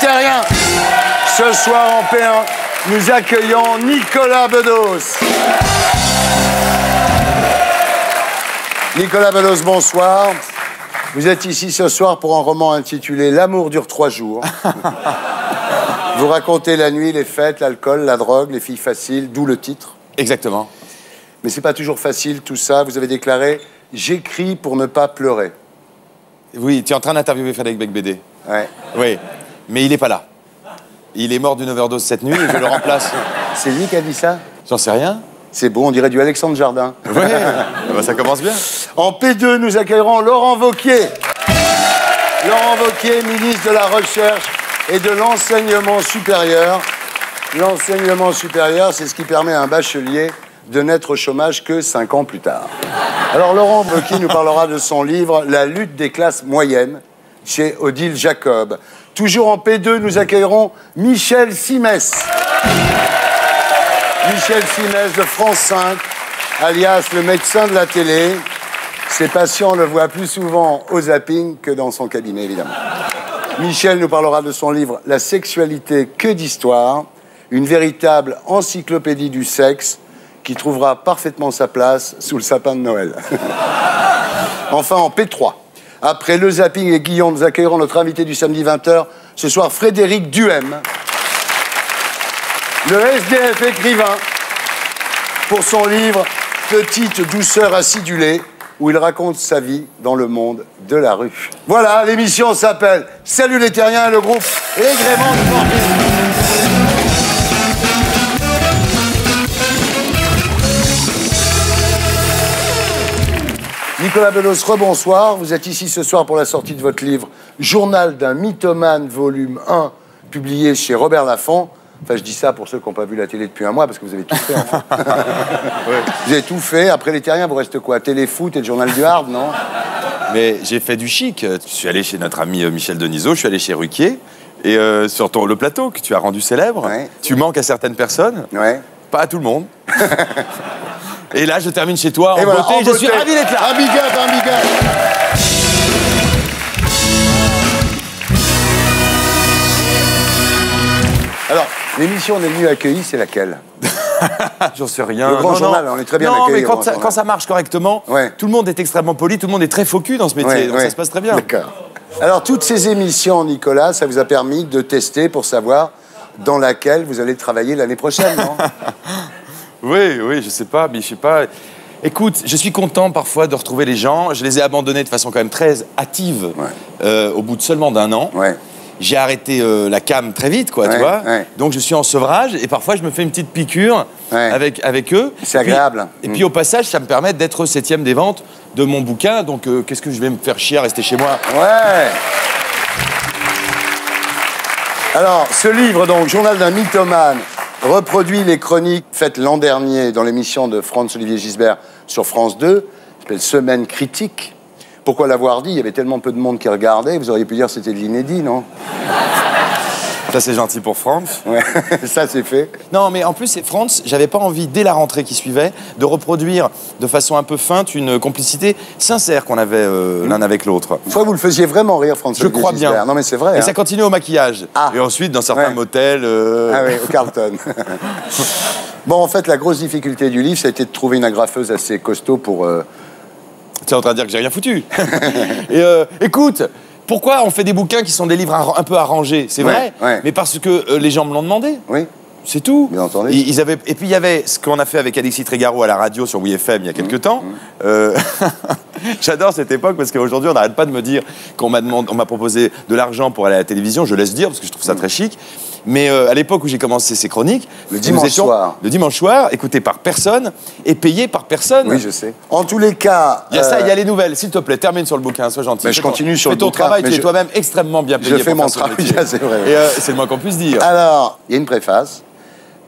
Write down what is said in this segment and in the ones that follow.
Terriens. Ce soir en P1, nous accueillons Nicolas Bedos. Nicolas Bedos, bonsoir. Vous êtes ici ce soir pour un roman intitulé « L'amour dure 3 jours ». Vous racontez la nuit, les fêtes, l'alcool, la drogue, les filles faciles, d'où le titre. Exactement. Mais c'est pas toujours facile tout ça. Vous avez déclaré « J'écris pour ne pas pleurer ». Oui, tu es en train d'interviewer Frédéric Becbédé. Ouais. Oui, mais il n'est pas là. Il est mort d'une overdose cette nuit et je le remplace. C'est lui qui a dit ça? J'en sais rien. C'est beau, on dirait du Alexandre Jardin. Ouais, bah ça commence bien. En P2, nous accueillerons Laurent Wauquiez. Laurent Wauquiez, ministre de la Recherche et de l'Enseignement supérieur. L'enseignement supérieur, c'est ce qui permet à un bachelier de n'être au chômage que 5 ans plus tard. Alors Laurent Wauquiez nous parlera de son livre « La lutte des classes moyennes » chez Odile Jacob. Toujours en P2, nous accueillerons Michel Simès. Michel Simès de France 5, alias le médecin de la télé. Ses patients le voient plus souvent au zapping que dans son cabinet, évidemment. Michel nous parlera de son livre « La sexualité, que d'histoire », une véritable encyclopédie du sexe qui trouvera parfaitement sa place sous le sapin de Noël. Enfin, en P3, après le zapping et Guillaume, nous accueillerons notre invité du samedi 20h, ce soir Frédéric Duhem, le SDF écrivain, pour son livre « Petite douceur acidulée », où il raconte sa vie dans le monde de la rue. Voilà, l'émission s'appelle « Salut les Terriens » et le groupe Les Gréments du Morphine. Nicolas Bedos, rebonsoir. Vous êtes ici ce soir pour la sortie de votre livre « Journal d'un mythomane, volume 1 », publié chez Robert Laffont. Enfin, je dis ça pour ceux qui n'ont pas vu la télé depuis un mois, parce que vous avez tout fait, enfin. Ouais. Vous avez tout fait. Après les Terriens, vous reste quoi? Téléfoot et le Journal du Hard, non? Mais j'ai fait du chic. Je suis allé chez notre ami Michel Denisot, je suis allé chez Ruquier. Et sur le plateau que tu as rendu célèbre, ouais. Tu manques à certaines personnes, ouais. Pas à tout le monde. Et là, je termine chez toi en voilà, beauté. Je suis ravi d'être là. Un big up, un big up. Alors, l'émission des mieux accueillis, c'est laquelle? J'en sais rien. Le Grand Journal, on est très bien accueillis. Non, mais quand ça marche correctement, ouais. Tout le monde est extrêmement poli, tout le monde est très focus dans ce métier, ouais, donc ça se passe très bien. D'accord. Alors, toutes ces émissions, Nicolas, ça vous a permis de tester pour savoir dans laquelle vous allez travailler l'année prochaine, non? Oui, je sais pas, mais je sais pas. Écoute, je suis content parfois de retrouver les gens. Je les ai abandonnés de façon quand même très hâtive, ouais. Au bout de seulement d'un an. Ouais. J'ai arrêté la cam très vite, quoi, tu vois. Ouais. Donc je suis en sevrage et parfois je me fais une petite piqûre ouais. avec eux. C'est agréable. Et puis au passage, ça me permet d'être 7e des ventes de mon bouquin. Donc qu'est-ce que je vais me faire chier à rester chez moi? Ouais. Alors, ce livre, donc, Journal d'un mythomane, reproduit les chroniques faites l'an dernier dans l'émission de Franz-Olivier Gisbert sur France 2, qui s'appelle Semaine critique. Pourquoi l'avoir dit? Il y avait tellement peu de monde qui regardait, vous auriez pu dire que c'était de l'inédit, non? Ça, c'est gentil pour France. Ouais, ça, c'est fait. Non, mais en plus, c'est France, j'avais pas envie, dès la rentrée qui suivait, de reproduire de façon un peu feinte une complicité sincère qu'on avait l'un avec l'autre. Une fois, vous le faisiez vraiment rire, Franz-Olivier Gisbert. Je crois bien. Non, mais c'est vrai. Et ça continue au maquillage. Ah. Et ensuite, dans certains motels... Ah oui, au Carlton. Bon, en fait, la grosse difficulté du livre, ça a été de trouver une agrafeuse assez costaud pour... Tu es en train de dire que j'ai rien foutu. Et écoute, pourquoi on fait des bouquins qui sont des livres un peu arrangés? C'est vrai, mais parce que les gens me l'ont demandé. Oui. C'est tout. Bien entendu. Et puis il y avait ce qu'on a fait avec Alexis Trégaro à la radio sur WFM il y a quelques temps. J'adore cette époque parce qu'aujourd'hui on n'arrête pas de me dire qu'on m'a proposé de l'argent pour aller à la télévision. Je laisse dire parce que je trouve ça très chic. Mais à l'époque où j'ai commencé ces chroniques, le dimanche soir, écouté par personne et payé par personne. Oui, je sais. En tous les cas, il y a ça, il y a les nouvelles. S'il te plaît, termine sur le bouquin, sois gentil. Mais je continue sur le bouquin. Fais ton travail, tu es toi-même extrêmement bien payé. Je fais mon travail, c'est vrai. Et c'est le moins qu'on puisse dire. Alors, il y a une préface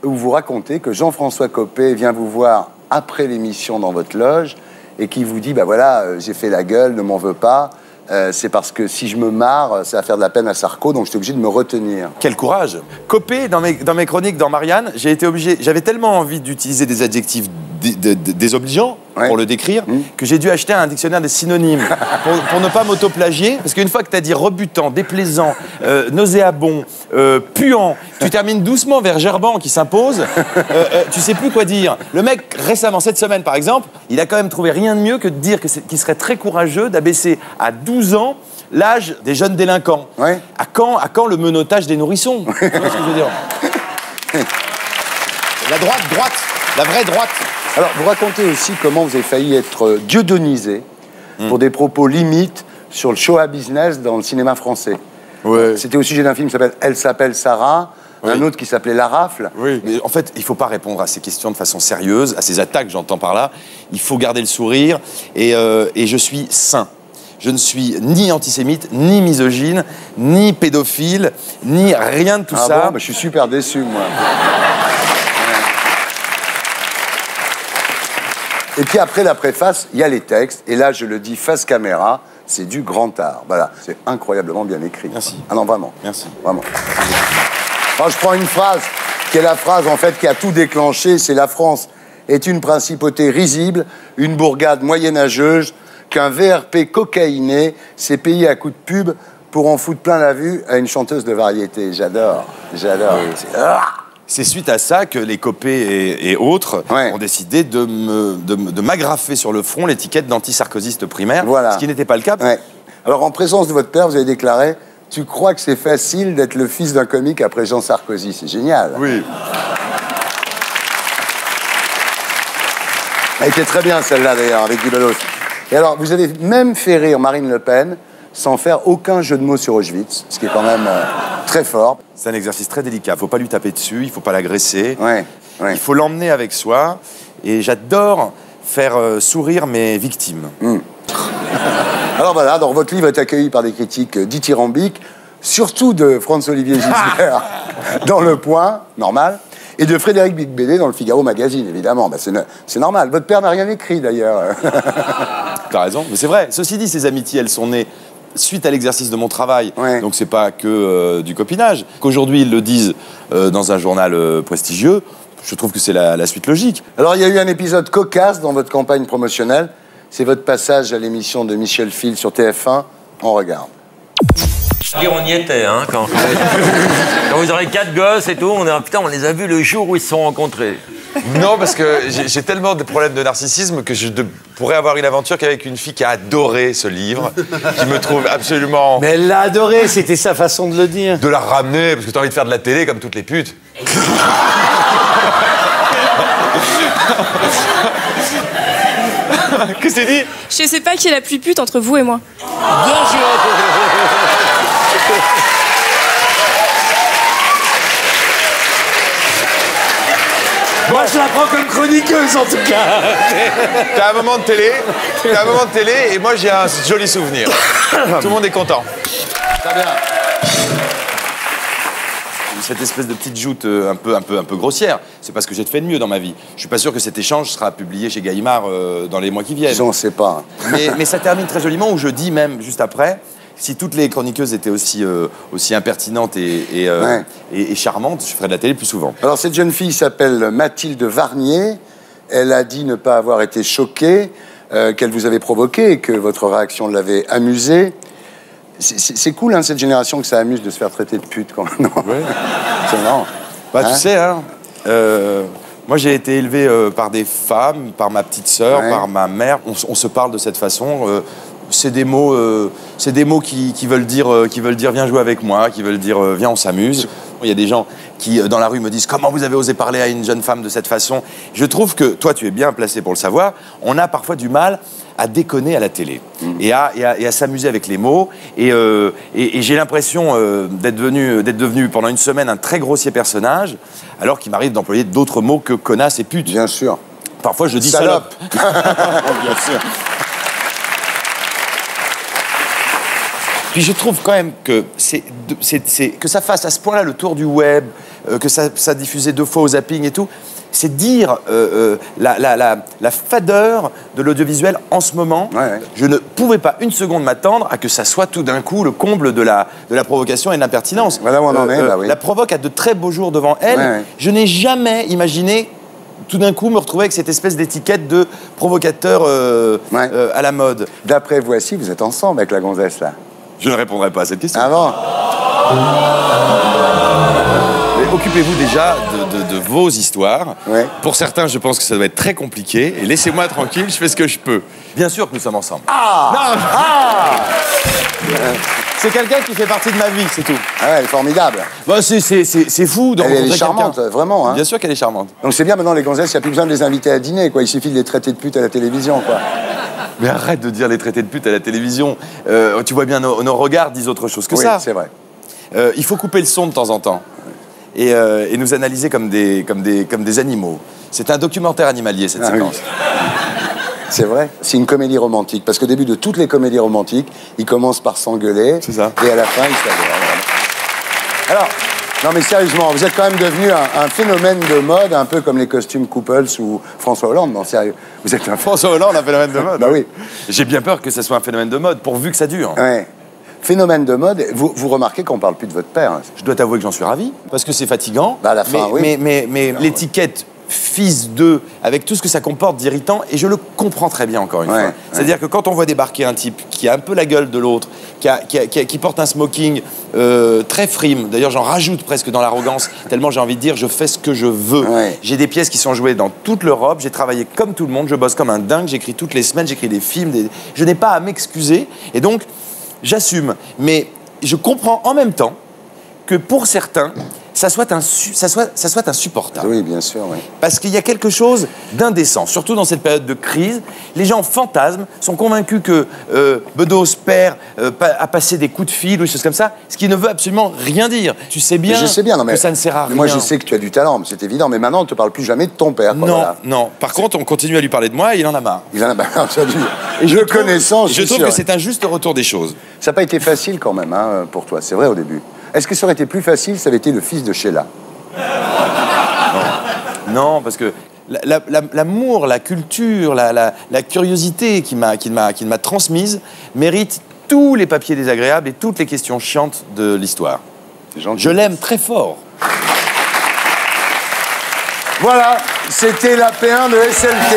où vous racontez que Jean-François Copé vient vous voir après l'émission dans votre loge et qui vous dit, bah voilà, j'ai fait la gueule, ne m'en veux pas. C'est parce que si je me marre, ça va faire de la peine à Sarko, donc j'étais obligé de me retenir. Quel courage! Copé, dans mes chroniques dans Marianne, j'avais tellement envie d'utiliser des adjectifs désobligeant pour le décrire, que j'ai dû acheter un dictionnaire des synonymes pour ne pas m'auto-plagier. Parce qu'une fois que tu as dit rebutant, déplaisant, nauséabond, puant, tu termines doucement vers gerbant qui s'impose, tu sais plus quoi dire. Le mec, récemment, cette semaine par exemple, il a quand même trouvé rien de mieux que de dire qu'il serait très courageux d'abaisser à 12 ans l'âge des jeunes délinquants. Ouais. À quand le menottage des nourrissons? Tu vois ce que je veux dire? La droite, la vraie droite. Alors, vous racontez aussi comment vous avez failli être dieudonnisé pour des propos limites sur le show à business dans le cinéma français. Ouais. C'était au sujet d'un film qui s'appelle Elle s'appelle Sarah, un autre qui s'appelait La Rafle. Oui, mais en fait, il ne faut pas répondre à ces questions de façon sérieuse, à ces attaques, j'entends par là. Il faut garder le sourire et je suis sain. Je ne suis ni antisémite, ni misogyne, ni pédophile, ni rien de tout ça. Bon, bah, je suis super déçu, moi. Et puis après la préface, il y a les textes. Et là, je le dis face caméra, c'est du grand art. Voilà, c'est incroyablement bien écrit. Merci. Ah non, vraiment. Merci. Vraiment. Alors, je prends une phrase, qui est la phrase, en fait, qui a tout déclenché. C'est la France est une principauté risible, une bourgade moyenâgeuse, qu'un VRP cocaïné s'est payé à coups de pub pour en foutre plein la vue à une chanteuse de variété. J'adore. C'est suite à ça que les copés et autres ont décidé de m'agrafer sur le front l'étiquette d'anti-sarkozyste primaire, ce qui n'était pas le cas. Ouais. Alors, en présence de votre père, vous avez déclaré « Tu crois que c'est facile d'être le fils d'un comique après Jean Sarkozy ?» C'est génial. Oui. Elle était très bien, celle-là, d'ailleurs, avec Guy Bedos. Et alors, vous avez même fait rire Marine Le Pen sans faire aucun jeu de mots sur Auschwitz, ce qui est quand même très fort. C'est un exercice très délicat. Il ne faut pas lui taper dessus, il ne faut pas l'agresser. Il faut l'emmener avec soi. Et j'adore faire sourire mes victimes. Alors voilà, donc votre livre est accueilli par des critiques dithyrambiques, surtout de Franz-Olivier Gisbert dans Le Point, normal, et de Frédéric Beigbeder dans le Figaro Magazine, évidemment. Bah, c'est normal. Votre père n'a rien écrit, d'ailleurs. T'as raison, mais c'est vrai. Ceci dit, ces amitiés, elles sont nées suite à l'exercice de mon travail. Donc c'est pas que du copinage. Qu'aujourd'hui, ils le disent dans un journal prestigieux, je trouve que c'est la suite logique. Alors, il y a eu un épisode cocasse dans votre campagne promotionnelle. C'est votre passage à l'émission de Michel Phil sur TF1. On regarde. On y était, hein, quand vous aurez 4 gosses et tout, putain, on les a vus le jour où ils se sont rencontrés. Non, parce que j'ai tellement de problèmes de narcissisme que je pourrais avoir une aventure qu'avec une fille qui a adoré ce livre, qui me trouve absolument... Mais elle l'a adoré, c'était sa façon de le dire. De la ramener, parce que t'as envie de faire de la télé comme toutes les putes. Qu'est-ce que tu dis? Je sais pas qui est la plus pute entre vous et moi. Bien sûr. Moi, je la prends comme chroniqueuse, en tout cas. T'as un moment de télé, et moi, j'ai un joli souvenir. Tout le monde est content. Très bien. Cette espèce de petite joute un peu grossière, c'est pas ce que j'ai fait de mieux dans ma vie. Je suis pas sûr que cet échange sera publié chez Gallimard dans les mois qui viennent. J'en sais pas. Mais ça termine très joliment, où je dis même, juste après, si toutes les chroniqueuses étaient aussi impertinentes et charmantes, je ferais de la télé plus souvent. Alors, cette jeune fille s'appelle Mathilde Varnier. Elle a dit ne pas avoir été choquée, qu'elle vous avait provoqué et que votre réaction l'avait amusée. C'est cool, hein, cette génération, que ça amuse de se faire traiter de pute, quand même. Ouais. C'est marrant. Bah, tu sais, hein, moi, j'ai été élevé par des femmes, par ma petite sœur, par ma mère. On se parle de cette façon. C'est des mots qui veulent dire viens jouer avec moi, qui veulent dire viens on s'amuse. Il y a des gens qui dans la rue me disent comment vous avez osé parler à une jeune femme de cette façon. Je trouve que toi tu es bien placé pour le savoir. On a parfois du mal à déconner à la télé et à s'amuser avec les mots et j'ai l'impression d'être devenu pendant une semaine un très grossier personnage alors qu'il m'arrive d'employer d'autres mots que connasse et pute. Bien sûr. Parfois je dis salope. Bien sûr. Puis je trouve quand même que que ça fasse à ce point-là le tour du web, que ça diffusait 2 fois au zapping et tout, c'est dire la fadeur de l'audiovisuel en ce moment. Je ne pouvais pas une seconde m'attendre à que ça soit tout d'un coup le comble de la provocation et de l'impertinence. Voilà où on en est, là, oui. La provoque a de très beaux jours devant elle. Je n'ai jamais imaginé tout d'un coup me retrouver avec cette espèce d'étiquette de provocateur à la mode. D'après Voici, vous êtes ensemble avec la gonzesse, là? Je ne répondrai pas à cette question. Ah bon? Mais occupez-vous déjà de vos histoires. Ouais. Pour certains, je pense que ça doit être très compliqué. Et laissez-moi tranquille, je fais ce que je peux. Bien sûr que nous sommes ensemble. Ah! Non. Ah! C'est quelqu'un qui fait partie de ma vie, c'est tout. Ah ouais, elle est formidable. Bah, c'est fou de rencontrer Elle est charmante, quelqu'un. vraiment. Hein. Bien sûr qu'elle est charmante. Donc c'est bien, maintenant, les gonzesses, il n'y a plus besoin de les inviter à dîner, quoi. Il suffit de les traiter de pute à la télévision, quoi. Mais arrête de dire les traités de pute à la télévision. Tu vois bien, nos regards disent autre chose que oui, ça. c'est vrai. Il faut couper le son de temps en temps et nous analyser comme des animaux. C'est un documentaire animalier, cette séquence. Oui. C'est vrai. C'est une comédie romantique. Parce qu'au début de toutes les comédies romantiques, ils commencent par s'engueuler. C'est ça. Et à la fin, ils s'adorent. Alors, non mais sérieusement, vous êtes quand même devenu un phénomène de mode, un peu comme les costumes Couples ou François Hollande. Non, sérieux. Vous êtes un François Hollande, un phénomène de mode. Bah oui. J'ai bien peur que ça soit un phénomène de mode, pourvu que ça dure. Ouais. Phénomène de mode, vous remarquez qu'on parle plus de votre père. Hein. Je dois t'avouer que j'en suis ravi, parce que c'est fatigant. Bah à la fin, oui. Mais l'étiquette fils de, avec tout ce que ça comporte d'irritant, et je le comprends très bien encore une fois. C'est-à-dire que quand on voit débarquer un type qui a un peu la gueule de l'autre, qui porte un smoking très frime, d'ailleurs j'en rajoute presque dans l'arrogance, tellement j'ai envie de dire je fais ce que je veux. Ouais. J'ai des pièces qui sont jouées dans toute l'Europe, j'ai travaillé comme tout le monde, je bosse comme un dingue, j'écris toutes les semaines, j'écris des films, je n'ai pas à m'excuser, et donc j'assume. Mais je comprends en même temps que pour certains, ça soit insupportable. Oui, bien sûr, oui. Parce qu'il y a quelque chose d'indécent, surtout dans cette période de crise. Les gens fantasment, sont convaincus que Bedos père a passé des coups de fil ou des choses comme ça, ce qui ne veut absolument rien dire. Tu sais bien, non, mais que ça ne sert à rien. Moi, je sais que tu as du talent, c'est évident, mais maintenant, on ne te parle plus jamais de ton père. Quoi, non, voilà. non. Par contre, on continue à lui parler de moi et il en a marre. Il en a marre, et je connaissant, je trouve que c'est un juste retour des choses. Ça n'a pas été facile quand même hein, pour toi, c'est vrai au début. Est-ce que ça aurait été plus facile si ça avait été le fils de Sheila? Non, parce que l'amour, la culture, la curiosité qu'il m'a transmise mérite tous les papiers désagréables et toutes les questions chiantes de l'histoire. Je l'aime très fort. Voilà, c'était la P1 de SLT.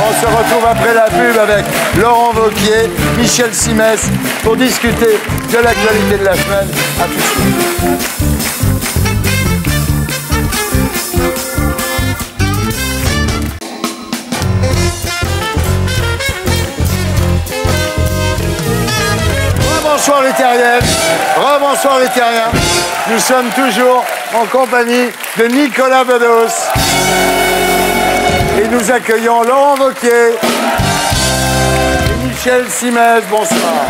On se retrouve après la pub avec Laurent Wauquiez, Michel Simès pour discuter de l'actualité de la semaine. À tout de suite. Rebonsoir les terriennes, rebonsoir les terriens. Nous sommes toujours en compagnie de Nicolas Bedos. Et nous accueillons Laurent Wauquiez et Michel Simès. Bonsoir.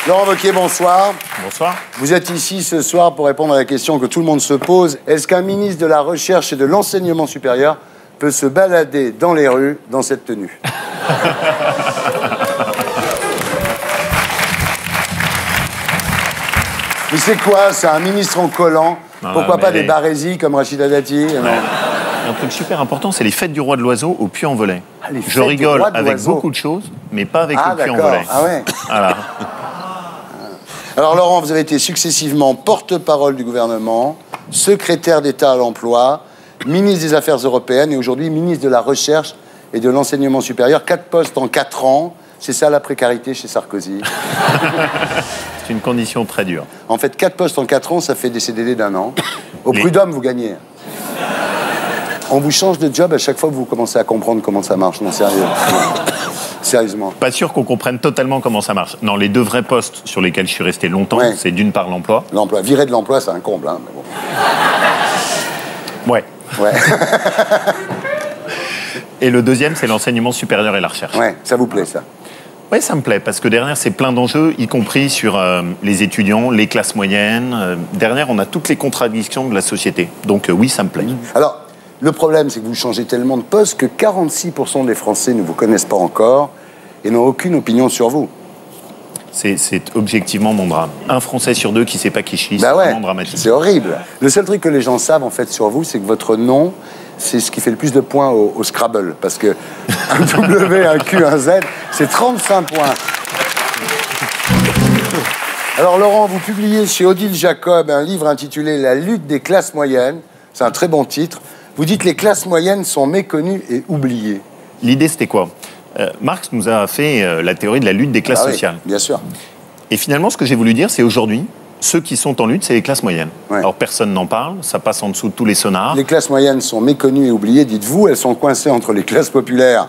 Laurent Wauquiez, bonsoir. Bonsoir. Vous êtes ici ce soir pour répondre à la question que tout le monde se pose. Est-ce qu'un ministre de la Recherche et de l'Enseignement supérieur peut se balader dans les rues dans cette tenue? Mais c'est quoi? C'est un ministre en collant? Pourquoi pas des barésies comme Rachida Dati? Un truc super important, c'est les fêtes du roi de l'oiseau au Puy-en-Velay. Je rigole avec beaucoup de choses, mais pas avec le Puy-en-Velay. Ah ouais. Voilà. Alors Laurent, vous avez été successivement porte-parole du gouvernement, secrétaire d'État à l'emploi, ministre des Affaires européennes et aujourd'hui ministre de la Recherche et de l'Enseignement supérieur. 4 postes en 4 ans. C'est ça la précarité chez Sarkozy. C'est une condition très dure. En fait, 4 postes en 4 ans, ça fait des CDD d'1 an. Au prud'homme, vous gagnez. On vous change de job à chaque fois que vous commencez à comprendre comment ça marche. Non, sérieux. Sérieusement. Pas sûr qu'on comprenne totalement comment ça marche. Non, les 2 vrais postes sur lesquels je suis resté longtemps, c'est d'une part l'emploi. L'emploi. Virer de l'emploi, c'est un comble. Hein, mais bon. Ouais. Et le deuxième, c'est l'enseignement supérieur et la recherche. Ouais, ça vous plaît, ça? Oui, ça me plaît, parce que derrière, c'est plein d'enjeux, y compris sur les étudiants, les classes moyennes. Derrière, on a toutes les contradictions de la société. Donc oui, ça me plaît. Alors, le problème, c'est que vous changez tellement de poste que 46% des Français ne vous connaissent pas encore et n'ont aucune opinion sur vous. C'est objectivement mon drame. Un Français sur 2 qui ne sait pas qui je suis, c'est vraiment dramatique. C'est horrible. Le seul truc que les gens savent, en fait, sur vous, c'est que votre nom, c'est ce qui fait le plus de points au Scrabble. Parce que un W, un Q, un Z, c'est 35 points. Alors, Laurent, vous publiez chez Odile Jacob un livre intitulé « La lutte des classes moyennes ». C'est un très bon titre. Vous dites les classes moyennes sont méconnues et oubliées. L'idée, c'était quoi? Marx nous a fait la théorie de la lutte des classes sociales. Bien sûr. Et finalement, ce que j'ai voulu dire, c'est aujourd'hui, ceux qui sont en lutte, c'est les classes moyennes. Ouais. Alors, personne n'en parle, ça passe en dessous de tous les sonars. Les classes moyennes sont méconnues et oubliées, dites-vous. Elles sont coincées entre les classes populaires,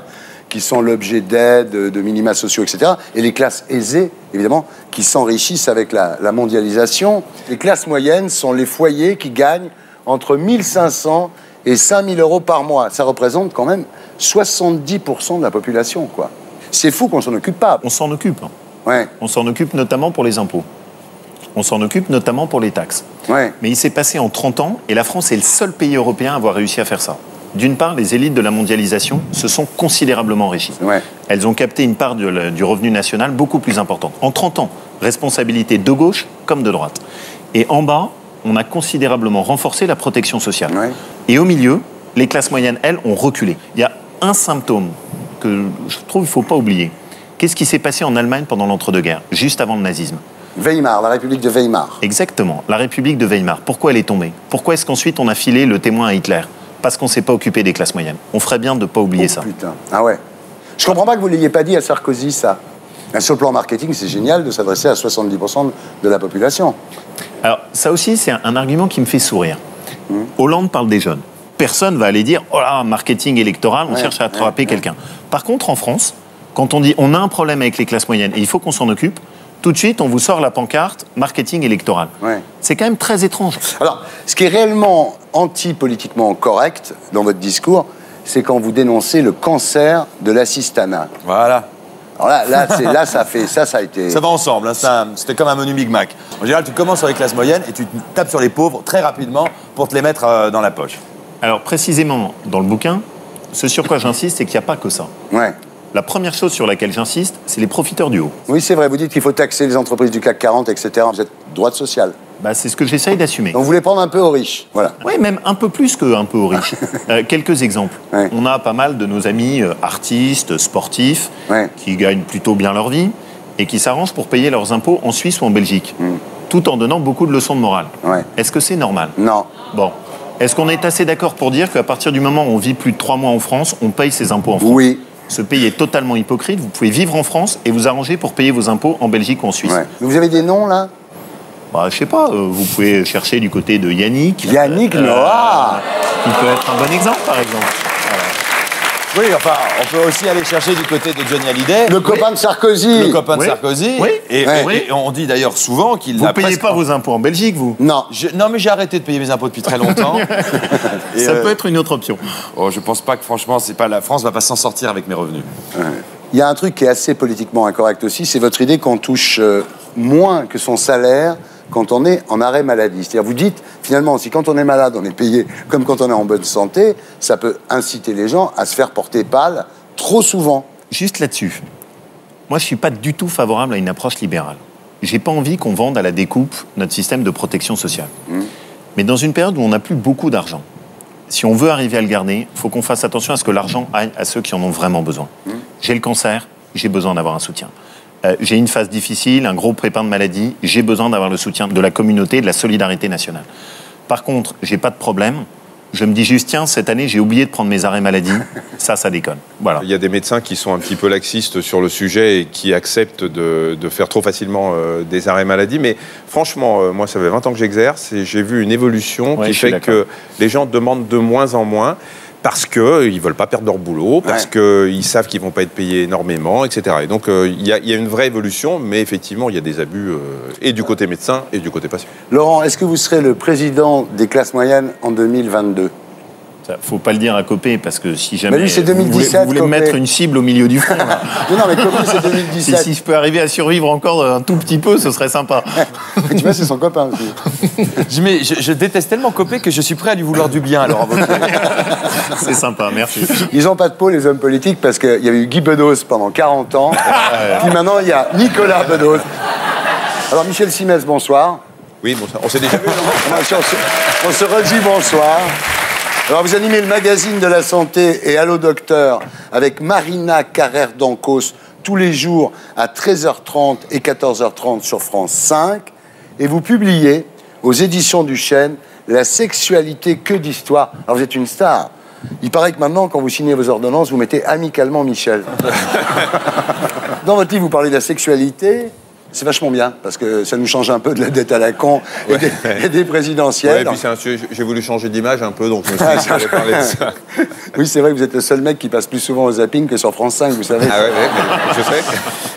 qui sont l'objet d'aides, de minima sociaux, etc., et les classes aisées, évidemment, qui s'enrichissent avec la mondialisation. Les classes moyennes sont les foyers qui gagnent entre 1 500 et 5 000 euros par mois. Ça représente quand même 70% de la population, quoi. C'est fou qu'on s'en occupe pas. On s'en occupe. Ouais. On s'en occupe notamment pour les impôts. On s'en occupe notamment pour les taxes. Ouais. Mais il s'est passé en 30 ans, et la France est le seul pays européen à avoir réussi à faire ça. D'une part, les élites de la mondialisation se sont considérablement enrichies. Ouais. Elles ont capté une part du revenu national beaucoup plus importante. En 30 ans, responsabilité de gauche comme de droite. Et en bas, on a considérablement renforcé la protection sociale. Ouais. Et au milieu, les classes moyennes, elles, ont reculé. Il y a un symptôme que je trouve qu'il ne faut pas oublier. Qu'est-ce qui s'est passé en Allemagne pendant l'entre-deux-guerres, juste avant le nazisme? Weimar, la République de Weimar. Exactement, la République de Weimar. Pourquoi elle est tombée? Pourquoi est-ce qu'ensuite on a filé le témoin à Hitler? Parce qu'on ne s'est pas occupé des classes moyennes. On ferait bien de ne pas oublier ça. Putain. Ah ouais. Je comprends pas que vous ne l'ayez pas dit à Sarkozy, ça. Sur le plan marketing, c'est génial de s'adresser à 70% de la population. Alors, ça aussi, c'est un argument qui me fait sourire. Hollande parle des jeunes. Personne va aller dire « Oh là, marketing électoral, on cherche à attraper quelqu'un ». Par contre, en France, quand on dit « On a un problème avec les classes moyennes et il faut qu'on s'en occupe », tout de suite, on vous sort la pancarte « Marketing électoral ». C'est quand même très étrange. Alors, ce qui est réellement anti-politiquement correct dans votre discours, c'est quand vous dénoncez le cancer de l'assistanat. Voilà. Alors là, ça a été... Ça va ensemble, hein, c'était comme un menu Big Mac. En général, tu commences avec les classes moyennes et tu tapes sur les pauvres très rapidement pour te les mettre dans la poche. Alors, précisément, dans le bouquin, ce sur quoi j'insiste, c'est qu'il n'y a pas que ça. Ouais. La première chose sur laquelle j'insiste, c'est les profiteurs du haut. Oui, c'est vrai, vous dites qu'il faut taxer les entreprises du CAC 40, etc. Vous êtes droite sociale. Bah, c'est ce que j'essaye d'assumer. Donc vous voulez prendre un peu aux riches, voilà. Oui, même un peu plus qu'un peu aux riches. Quelques exemples. Ouais. On a pas mal de nos amis artistes, sportifs, Ouais. qui gagnent plutôt bien leur vie et qui s'arrangent pour payer leurs impôts en Suisse ou en Belgique, tout en donnant beaucoup de leçons de morale. Ouais. Est-ce que c'est normal? Non. Bon. Est-ce qu'on est assez d'accord pour dire qu'à partir du moment où on vit plus de 3 mois en France, on paye ses impôts en France? Oui. Ce pays est totalement hypocrite. Vous pouvez vivre en France et vous arranger pour payer vos impôts en Belgique ou en Suisse. Ouais. Vous avez des noms, là? Bah, je sais pas, vous pouvez chercher du côté de Yannick. Yannick Noah. Qui peut être un bon exemple, par exemple. Oui, enfin, on peut aussi aller chercher du côté de Johnny Hallyday. Le copain de Sarkozy. Le copain de Oui. Sarkozy. Oui. Et, Ouais. et on dit d'ailleurs souvent qu'il Vous n'a ne payez presque pas vos impôts en Belgique, vous? Non. Non, mais j'ai arrêté de payer mes impôts depuis très longtemps. Et, Ça peut être une autre option. Oh, je pense pas que, franchement, c'est pas la France va pas s'en sortir avec mes revenus. Il y a un truc qui est assez politiquement incorrect aussi, c'est votre idée qu'on touche moins que son salaire quand on est en arrêt maladie. C'est-à-dire, vous dites, finalement, si quand on est malade, on est payé comme quand on est en bonne santé, ça peut inciter les gens à se faire porter pâle trop souvent. Juste là-dessus, moi, je ne suis pas du tout favorable à une approche libérale. J'ai pas envie qu'on vende à la découpe notre système de protection sociale. Mais dans une période où on n'a plus beaucoup d'argent, si on veut arriver à le garder, il faut qu'on fasse attention à ce que l'argent aille à ceux qui en ont vraiment besoin. J'ai le cancer, j'ai besoin d'avoir un soutien. J'ai une phase difficile, un gros pépin de maladie, j'ai besoin d'avoir le soutien de la communauté, de la solidarité nationale. Par contre, j'ai pas de problème. Je me dis juste, tiens, cette année, j'ai oublié de prendre mes arrêts maladie. Ça déconne. Voilà. Il y a des médecins qui sont un petit peu laxistes sur le sujet et qui acceptent de faire trop facilement des arrêts maladie. Mais franchement, moi, ça fait 20 ans que j'exerce et j'ai vu une évolution qui fait que les gens demandent de moins en moins parce qu'ils ne veulent pas perdre leur boulot, parce qu'ils savent qu'ils ne vont pas être payés énormément, etc. Et donc, il y a une vraie évolution, mais effectivement, il y a des abus et du côté médecin et du côté patient. Laurent, est-ce que vous serez le président des classes moyennes en 2022 ? Faut pas le dire à Copé, parce que si jamais lui, c'est 2017, vous voulez Copé. mettre une cible au milieu du front, là. Non, mais Copé, c'est 2017. Si je peux arriver à survivre encore un tout petit peu, ce serait sympa. Tu vois, c'est son copain aussi. Je déteste tellement Copé que je suis prêt à lui vouloir du bien, alors. C'est sympa, merci. Ils n'ont pas de peau, les hommes politiques, parce qu'il y avait eu Guy Bedos pendant 40 ans. Puis maintenant, il y a Nicolas Bedos. Alors, Michel Simès, bonsoir. Oui, bon, on s'est déjà vu. On se redit bonsoir. Alors, vous animez le magazine de la santé et Allô Docteur avec Marina Carrère d'Ancos tous les jours à 13h30 et 14h30 sur France 5. Et vous publiez aux éditions du Chêne, La sexualité que d'histoire. Alors vous êtes une star. Il paraît que maintenant, quand vous signez vos ordonnances, vous mettez amicalement Michel. Dans votre livre, vous parlez de la sexualité. C'est vachement bien, parce que ça nous change un peu de la dette à la con et des présidentielles. Ouais, et puis j'ai voulu changer d'image un peu, donc je me suis dit que j'allais parler de ça. Oui, c'est vrai que vous êtes le seul mec qui passe plus souvent au zapping que sur France 5, vous savez. Ah ouais, je sais.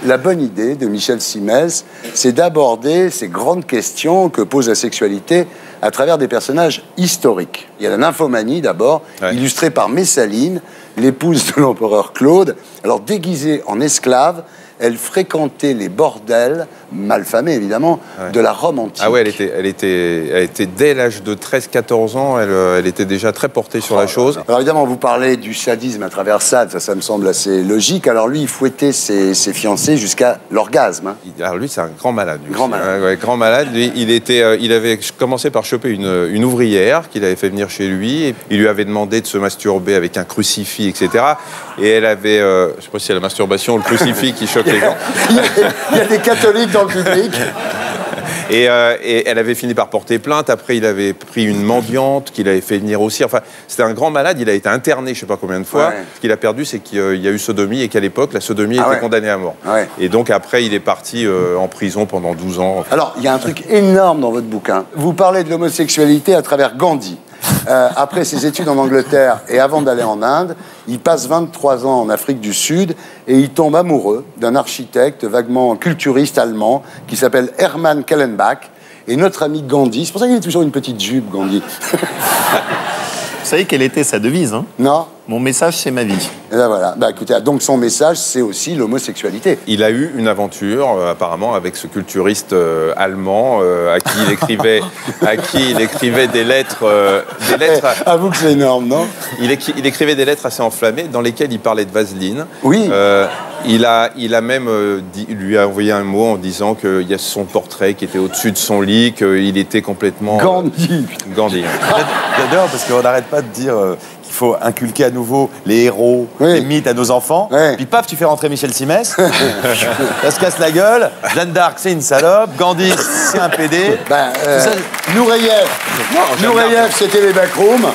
La bonne idée de Michel Simès, c'est d'aborder ces grandes questions que pose la sexualité à travers des personnages historiques. Il y a la nymphomanie, d'abord, illustrée par Messaline, l'épouse de l'empereur Claude. Alors, déguisée en esclave, elle fréquentait les bordels, malfamés évidemment, de la Rome antique. Ah ouais, elle était dès l'âge de 13-14 ans, elle était déjà très portée sur la chose. Alors évidemment, vous parlez du sadisme à travers ça me semble assez logique. Alors lui, il fouettait ses fiancées jusqu'à l'orgasme. Hein. Alors lui, c'est un grand malade. Grand malade. Ouais, grand malade. Lui, il avait commencé par choper une ouvrière qu'il avait fait venir chez lui. Et il lui avait demandé de se masturber avec un crucifix, etc. Et elle avait, je sais pas si c'est la masturbation ou le crucifix qui choque les gens. Il y a des catholiques dans le public. Et elle avait fini par porter plainte. Après, il avait pris une mendiante qu'il avait fait venir aussi. Enfin, c'était un grand malade. Il a été interné, je ne sais pas combien de fois. Ouais. Ce qu'il a perdu, c'est qu'il y a eu sodomie et qu'à l'époque, la sodomie était condamnée à mort. Ouais. Et donc, après, il est parti en prison pendant 12 ans. Enfin. Alors, il y a un truc énorme dans votre bouquin. Vous parlez de l'homosexualité à travers Gandhi. Après ses études en Angleterre et avant d'aller en Inde, il passe 23 ans en Afrique du Sud et il tombe amoureux d'un architecte vaguement culturiste allemand qui s'appelle Hermann Kallenbach. Et notre ami Gandhi, c'est pour ça qu'il a toujours une petite jupe, Gandhi. Vous savez quelle était sa devise, hein? Non. Mon message, c'est ma vie. Et ben voilà. Bah, écoutez, donc son message, c'est aussi l'homosexualité. Il a eu une aventure, apparemment, avec ce culturiste allemand à qui il écrivait des lettres. Avoue que c'est énorme, non? Il écrivait des lettres assez enflammées dans lesquelles il parlait de vaseline. Oui. Il a même lui a envoyé un mot en disant qu'il y a son portrait qui était au-dessus de son lit, qu'il était complètement. Gandhi. Gandhi. J'adore parce qu'on n'arrête pas de dire qu'il faut inculquer à nouveau les héros, les mythes à nos enfants. Puis paf, tu fais rentrer Michel Simès. Ça se casse la gueule. Jeanne d'Arc, c'est une salope. Gandhi, c'est un PD. Nureyev, c'était les backrooms.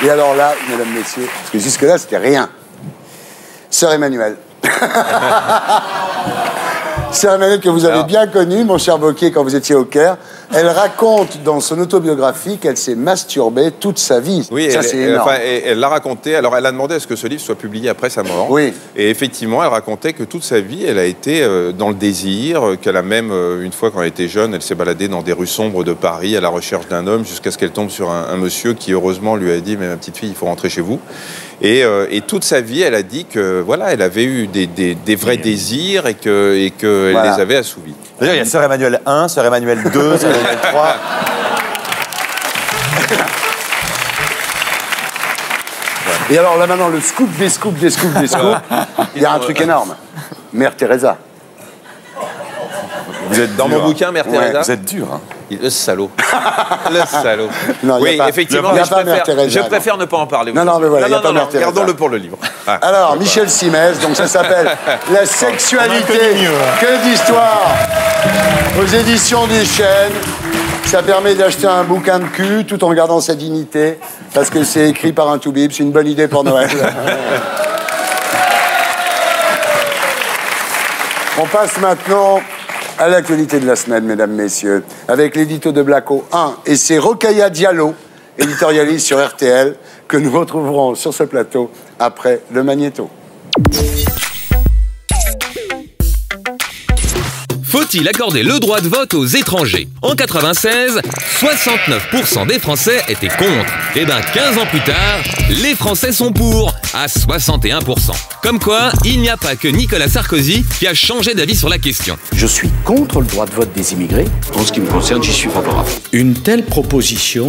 Et alors là, mesdames, messieurs, parce que jusque-là, c'était rien. Sœur Emmanuelle. Sœur Emmanuelle que vous avez bien connue, mon cher Wauquiez, quand vous étiez au Caire. Elle raconte dans son autobiographie qu'elle s'est masturbée toute sa vie. Oui, ça, c'est énorme. Elle l'a raconté. Alors, elle a demandé à ce que ce livre soit publié après sa mort. Oui. Et effectivement, elle racontait que toute sa vie, elle a été dans le désir, qu'elle a même, une fois quand elle était jeune, elle s'est baladée dans des rues sombres de Paris à la recherche d'un homme jusqu'à ce qu'elle tombe sur un monsieur qui, heureusement, lui a dit « Mais ma petite fille, il faut rentrer chez vous ». Et toute sa vie, elle a dit que voilà, elle avait eu des vrais désirs et qu'elle les avait assouvis. D'ailleurs, il y a Sœur Emmanuelle 1, Sœur Emmanuelle 2, Sœur Emmanuelle 3. Et alors là maintenant, le scoop des scoops des scoops des scoops, il y a un truc énorme. Mère Teresa. Vous êtes dans mon bouquin, Mère Teresa. Vous êtes dur, hein. Le salaud. Le salaud. Non, oui, effectivement, je préfère ne pas en parler. Non, mais voilà, il n'y a pas Mère Teresa. Gardons-le pour le livre. Alors, Michel Simès, donc ça s'appelle La sexualité, que d'histoire, aux éditions du Chêne. Ça permet d'acheter un bouquin de cul tout en gardant sa dignité, parce que c'est écrit par un toubib, c'est une bonne idée pour Noël. On passe maintenant à l'actualité de la semaine, mesdames, messieurs, avec l'édito de Blacko 1, et c'est Rokhaya Diallo, éditorialiste sur RTL, que nous retrouverons sur ce plateau après le Magnéto. Faut-il accorder le droit de vote aux étrangers? En 96, 69% des Français étaient contre. Et ben 15 ans plus tard, les Français sont pour, à 61%. Comme quoi, il n'y a pas que Nicolas Sarkozy qui a changé d'avis sur la question. Je suis contre le droit de vote des immigrés. En ce qui me concerne, j'y suis favorable. Une telle proposition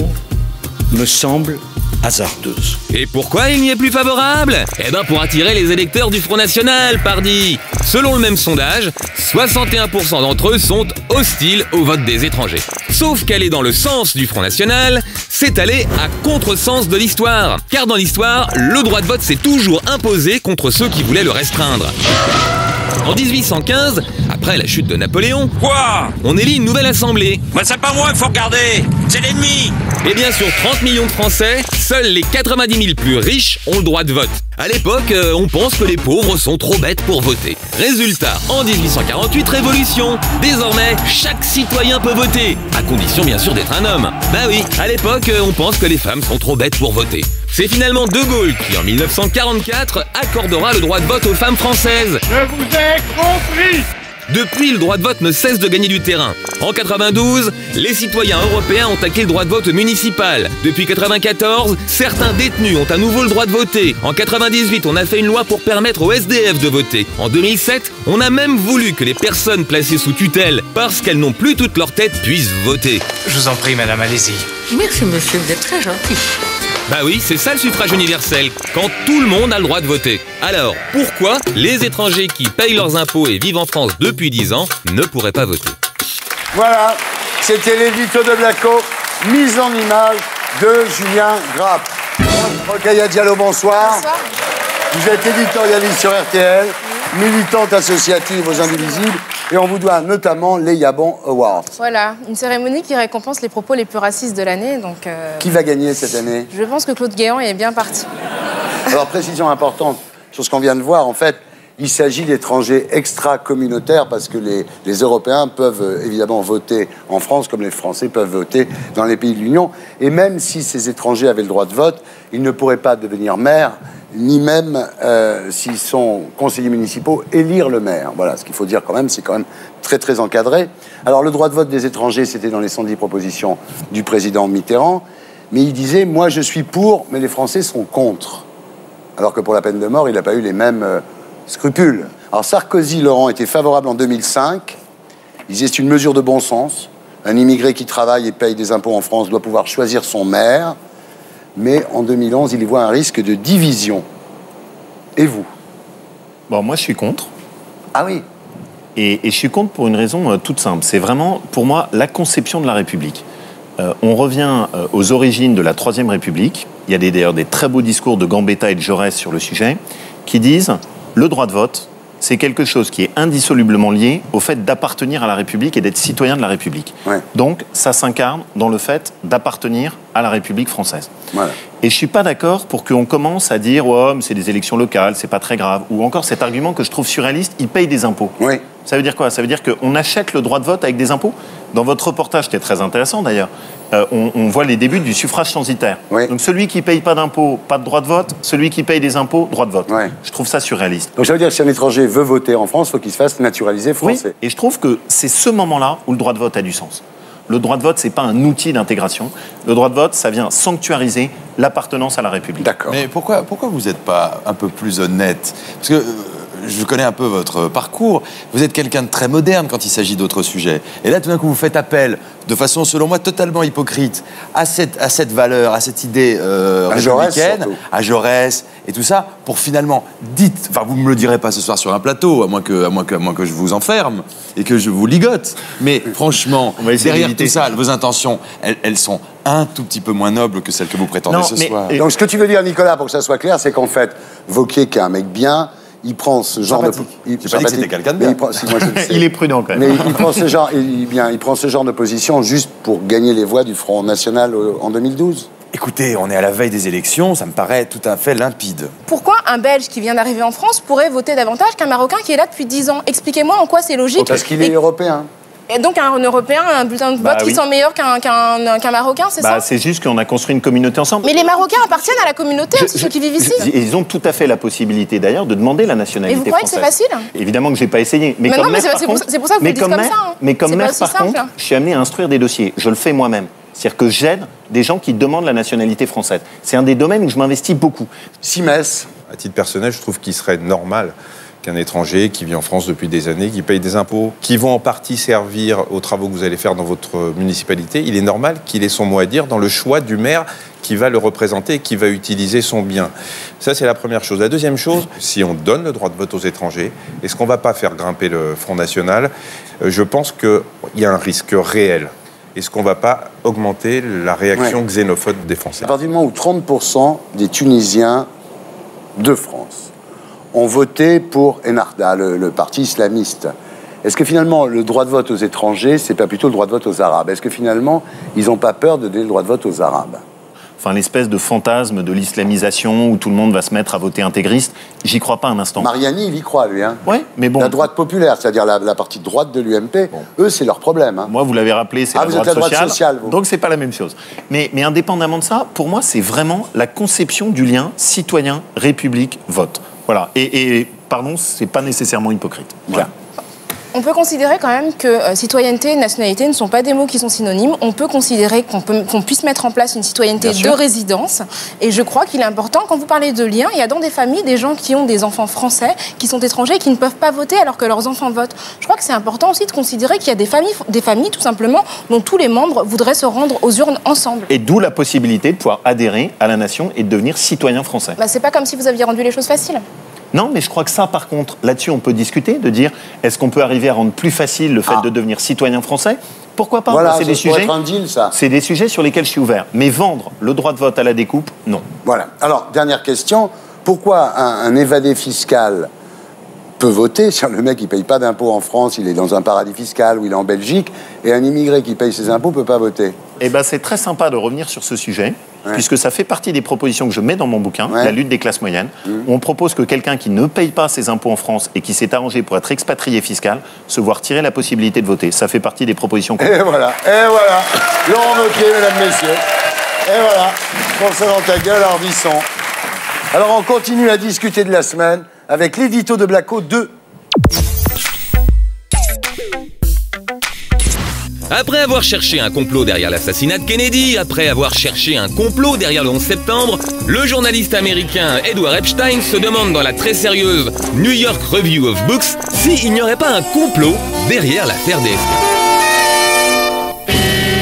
me semble hasardeuse. Et pourquoi il n'y est plus favorable? Eh ben pour attirer les électeurs du Front National, pardi. Selon le même sondage, 61% d'entre eux sont hostiles au vote des étrangers. Sauf qu'aller dans le sens du Front National, c'est aller à contresens de l'histoire. Car dans l'histoire, le droit de vote s'est toujours imposé contre ceux qui voulaient le restreindre. En 1815, après la chute de Napoléon, Quoi? on élit une nouvelle assemblée. Bah c'est pas moi qu'il faut regarder, c'est l'ennemi. Et bien sur 30 millions de Français, seuls les 90 000 plus riches ont le droit de vote. À l'époque, on pense que les pauvres sont trop bêtes pour voter. Résultat, en 1848, révolution. Désormais, chaque citoyen peut voter, à condition bien sûr d'être un homme. Bah oui, à l'époque, on pense que les femmes sont trop bêtes pour voter. C'est finalement De Gaulle qui, en 1944, accordera le droit de vote aux femmes françaises. Je vous ai compris! Depuis, le droit de vote ne cesse de gagner du terrain. En 92, les citoyens européens ont acquis le droit de vote municipal. Depuis 94, certains détenus ont à nouveau le droit de voter. En 98, on a fait une loi pour permettre aux SDF de voter. En 2007, on a même voulu que les personnes placées sous tutelle, parce qu'elles n'ont plus toute leur tête, puissent voter. Je vous en prie, madame, allez-y. Merci, monsieur, vous êtes très gentil. Bah oui, c'est ça le suffrage universel, quand tout le monde a le droit de voter. Alors, pourquoi les étrangers qui payent leurs impôts et vivent en France depuis 10 ans ne pourraient pas voter? Voilà, c'était l'édito de Blacko, mise en image de Julien Grappe. Rokhaya Diallo, bonsoir. Bonsoir. Vous êtes éditorialiste sur RTL, militante associative aux Indivisibles, et on vous doit notamment les Yabon Awards. Voilà, une cérémonie qui récompense les propos les plus racistes de l'année. Donc, Qui va gagner cette année? je pense que Claude Guéant est bien parti. Alors, précision importante sur ce qu'on vient de voir, en fait, il s'agit d'étrangers extra-communautaires parce que les Européens peuvent évidemment voter en France comme les Français peuvent voter dans les pays de l'Union. Et même si ces étrangers avaient le droit de vote, ils ne pourraient pas devenir maires, ni même, s'ils sont conseillers municipaux, élire le maire. Voilà, ce qu'il faut dire quand même, c'est quand même très très encadré. Alors le droit de vote des étrangers, c'était dans les 110 propositions du président Mitterrand, mais il disait « moi je suis pour, mais les Français sont contre ». Alors que pour la peine de mort, il n'a pas eu les mêmes scrupules. Alors Sarkozy, Laurent, était favorable en 2005. Il disait c'est une mesure de bon sens. Un immigré qui travaille et paye des impôts en France doit pouvoir choisir son maire. Mais en 2011, il y voit un risque de division. Et vous? Bon, moi, je suis contre. Ah oui? Et je suis contre pour une raison toute simple. C'est vraiment, pour moi, la conception de la République. On revient aux origines de la Troisième République. Il y a d'ailleurs des très beaux discours de Gambetta et de Jaurès sur le sujet, qui disent le droit de vote, c'est quelque chose qui est indissolublement lié au fait d'appartenir à la République et d'être citoyen de la République. Ouais. Donc, ça s'incarne dans le fait d'appartenir à la République française. Voilà. Et je suis pas d'accord pour qu'on commence à dire oh, mais c'est des élections locales, c'est pas très grave. Ou encore cet argument que je trouve surréaliste, ils payent des impôts. Oui. Ça veut dire quoi? Ça veut dire qu'on achète le droit de vote avec des impôts? Dans votre reportage, qui est très intéressant d'ailleurs, on voit les débuts du suffrage censitaire. Oui. Donc celui qui paye pas d'impôts, pas de droit de vote. Celui qui paye des impôts, droit de vote. Oui. Je trouve ça surréaliste. Donc ça veut dire que si un étranger veut voter en France, il faut qu'il se fasse naturaliser français. Oui. Et je trouve que c'est ce moment-là où le droit de vote a du sens. Le droit de vote, c'est pas un outil d'intégration. Le droit de vote, ça vient sanctuariser l'appartenance à la République. D'accord. Mais pourquoi vous n'êtes pas un peu plus honnête? Parce que je connais un peu votre parcours. Vous êtes quelqu'un de très moderne quand il s'agit d'autres sujets. Et là, tout d'un coup, vous faites appel, de façon, selon moi, totalement hypocrite, à cette valeur, à cette idée républicaine, à Jaurès et tout ça, pour finalement, enfin, vous ne me le direz pas ce soir sur un plateau, à moins que je vous enferme et que je vous ligote. Mais franchement, derrière tout ça, vos intentions, elles sont un tout petit peu moins nobles que celles que vous prétendez ce soir. Donc, ce que tu veux dire, Nicolas, pour que ça soit clair, c'est qu'en fait, Wauquiez, qui est un mec bien, il prend ce genre de... J'ai pas dit que c'était quelqu'un de bien. Il est prudent quand même. Mais il prend ce genre de position juste pour gagner les voix du Front National en 2012. Écoutez, on est à la veille des élections, ça me paraît tout à fait limpide. Pourquoi un Belge qui vient d'arriver en France pourrait voter davantage qu'un Marocain qui est là depuis 10 ans? Expliquez-moi en quoi c'est logique. Parce qu'il est européen. Et donc un Européen a un bulletin de vote qui sent meilleur qu'un Marocain, c'est ça? C'est juste qu'on a construit une communauté ensemble. Mais les Marocains appartiennent à la communauté, ceux qui vivent ici. Ils ont tout à fait la possibilité d'ailleurs de demander la nationalité française. Et vous croyez que c'est facile? Évidemment que j'ai pas essayé. Mais comme maire, par contre, c'est pour ça que vous le dites comme ça. Mais comme maire, par contre, je suis amené à instruire des dossiers. Je le fais moi-même. C'est-à-dire que j'aide des gens qui demandent la nationalité française. C'est un des domaines où je m'investis beaucoup. Simès. À titre personnel, je trouve qu'il serait normal qu'un étranger qui vit en France depuis des années, qui paye des impôts, qui vont en partie servir aux travaux que vous allez faire dans votre municipalité, il est normal qu'il ait son mot à dire dans le choix du maire qui va le représenter et qui va utiliser son bien. Ça, c'est la première chose. La deuxième chose, si on donne le droit de vote aux étrangers, est-ce qu'on ne va pas faire grimper le Front National? Je pense qu'il y a un risque réel. Est-ce qu'on ne va pas augmenter la réaction xénophobe des Français? À partir du moment où 30% des Tunisiens de France ont voté pour Ennahda, le parti islamiste. Est-ce que finalement, le droit de vote aux étrangers, c'est pas plutôt le droit de vote aux Arabes? Est-ce que finalement, ils n'ont pas peur de donner le droit de vote aux Arabes? Enfin, l'espèce de fantasme de l'islamisation où tout le monde va se mettre à voter intégriste, j'y crois pas un instant. Mariani, il y croit, lui. Hein. Oui, mais bon. La droite populaire, c'est-à-dire la partie droite de l'UMP, eux, c'est leur problème. Hein. Moi, vous l'avez rappelé, c'est la droite sociale. Donc, c'est pas la même chose. Mais indépendamment de ça, pour moi, c'est vraiment la conception du lien citoyen-république-vote. Voilà. Et pardon, c'est pas nécessairement hypocrite. Voilà. On peut considérer quand même que citoyenneté et nationalité ne sont pas des mots qui sont synonymes. On peut considérer qu'on puisse mettre en place une citoyenneté de résidence. Et je crois qu'il est important, quand vous parlez de lien, il y a dans des familles des gens qui ont des enfants français, qui sont étrangers et qui ne peuvent pas voter alors que leurs enfants votent. Je crois que c'est important aussi de considérer qu'il y a des familles tout simplement dont tous les membres voudraient se rendre aux urnes ensemble. Et d'où la possibilité de pouvoir adhérer à la nation et de devenir citoyen français. Bah, c'est pas comme si vous aviez rendu les choses faciles. Non, mais je crois que ça, par contre, là-dessus, on peut discuter, de dire, est-ce qu'on peut arriver à rendre plus facile le fait de devenir citoyen français? Pourquoi pas? Voilà, c'est des sujets. Être un deal, ça. C'est des sujets sur lesquels je suis ouvert. Mais vendre le droit de vote à la découpe, non. Voilà. Alors, dernière question. Pourquoi un évadé fiscal peut voter? Le mec, il paye pas d'impôts en France, il est dans un paradis fiscal ou il est en Belgique, et un immigré qui paye ses impôts peut pas voter? Eh ben, c'est très sympa de revenir sur ce sujet. Puisque ça fait partie des propositions que je mets dans mon bouquin, La lutte des classes moyennes, où on propose que quelqu'un qui ne paye pas ses impôts en France et qui s'est arrangé pour être expatrié fiscal, se voit tirer la possibilité de voter. Ça fait partie des propositions. Et voilà. Laurent Wauquiez, mesdames, messieurs. Et voilà. Pour ça dans ta gueule, Ardisson. Alors, on continue à discuter de la semaine avec l'édito de Blacko 2. Après avoir cherché un complot derrière l'assassinat de Kennedy, après avoir cherché un complot derrière le 11 septembre, le journaliste américain Edward Epstein se demande dans la très sérieuse New York Review of Books s'il n'y aurait pas un complot derrière l'affaire DSK.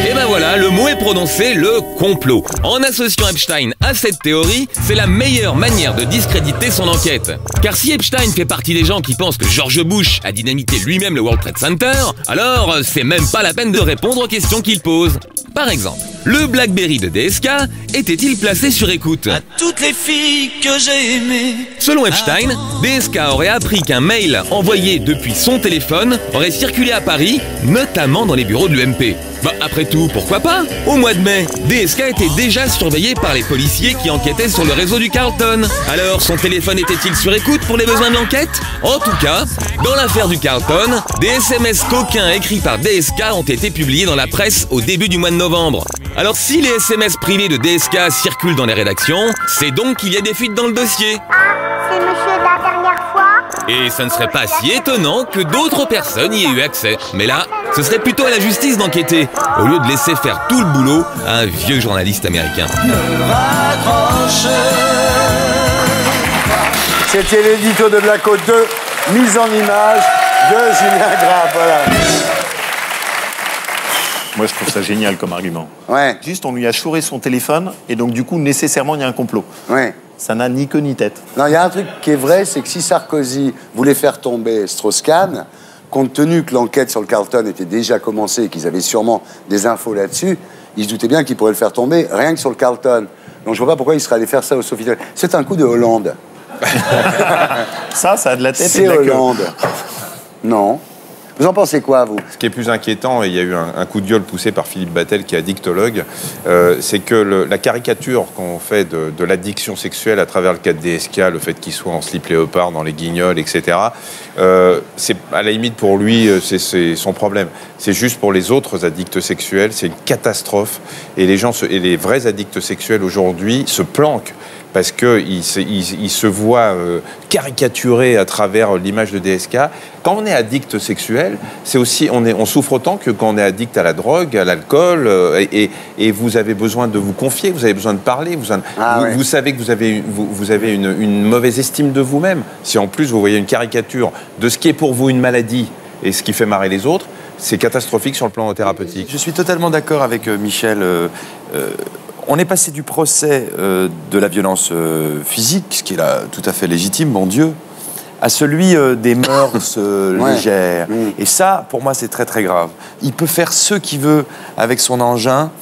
Et ben voilà, le mot est prononcé, le complot. En associant Epstein à cette théorie, c'est la meilleure manière de discréditer son enquête. Car si Epstein fait partie des gens qui pensent que George Bush a dynamité lui-même le World Trade Center, alors c'est même pas la peine de répondre aux questions qu'il pose. Par exemple, le BlackBerry de DSK était-il placé sur écoute? À toutes les filles que j'ai aimées. Selon Epstein, DSK aurait appris qu'un mail envoyé depuis son téléphone aurait circulé à Paris, notamment dans les bureaux de l'UMP. Bah après tout, pourquoi pas? Au mois de mai, DSK était déjà surveillé par les policiers qui enquêtaient sur le réseau du Carlton. Alors, son téléphone était-il sur écoute pour les besoins de l'enquête? En tout cas, dans l'affaire du Carlton, des SMS coquins écrits par DSK ont été publiés dans la presse au début du mois de novembre. Alors si les SMS privés de DSK circulent dans les rédactions, c'est donc qu'il y a des fuites dans le dossier. Ah, c'est monsieur de la dernière fois? Et ça ne serait pas si étonnant que d'autres personnes y aient eu accès. Mais là, ce serait plutôt à la justice d'enquêter, au lieu de laisser faire tout le boulot à un vieux journaliste américain. C'était l'édito de Blacko 2, mise en image de Julien Grave. Voilà. Moi, je trouve ça génial comme argument. Ouais. Juste, on lui a chouré son téléphone, et donc, du coup, nécessairement, il y a un complot. Ouais. Ça n'a ni queue ni tête. Non, il y a un truc qui est vrai, c'est que si Sarkozy voulait faire tomber Strauss-Kahn, compte tenu que l'enquête sur le Carlton était déjà commencée et qu'ils avaient sûrement des infos là-dessus, ils se doutaient bien qu'ils pourraient le faire tomber rien que sur le Carlton. Donc je vois pas pourquoi ils seraient allés faire ça au Sofitel. C'est un coup de Hollande. Ça a de la tête. C'est Hollande. Non. Vous en pensez quoi, vous? Ce qui est plus inquiétant, et il y a eu un coup de gueule poussé par Philippe Battel, qui est addictologue, c'est que la caricature qu'on fait de l'addiction sexuelle à travers le cas de DSK, le fait qu'il soit en slip léopard, dans les guignols, etc., c'est à la limite pour lui, c'est son problème. C'est juste pour les autres addicts sexuels, c'est une catastrophe. Et les vrais addicts sexuels aujourd'hui se planquent parce qu'ils se voient caricaturés à travers l'image de DSK. Quand on est addict sexuel, c'est aussi, on souffre autant que quand on est addict à la drogue, à l'alcool, et vous avez besoin de vous confier, vous avez besoin de parler, vous savez que vous avez une mauvaise estime de vous-même. Si en plus vous voyez une caricature de ce qui est pour vous une maladie et ce qui fait marrer les autres, c'est catastrophique sur le plan thérapeutique. Je suis totalement d'accord avec Michel. On est passé du procès de la violence physique, ce qui est là tout à fait légitime, mon Dieu, à celui des mœurs légères. Et ça, pour moi, c'est très très grave. Il peut faire ce qu'il veut avec son engin,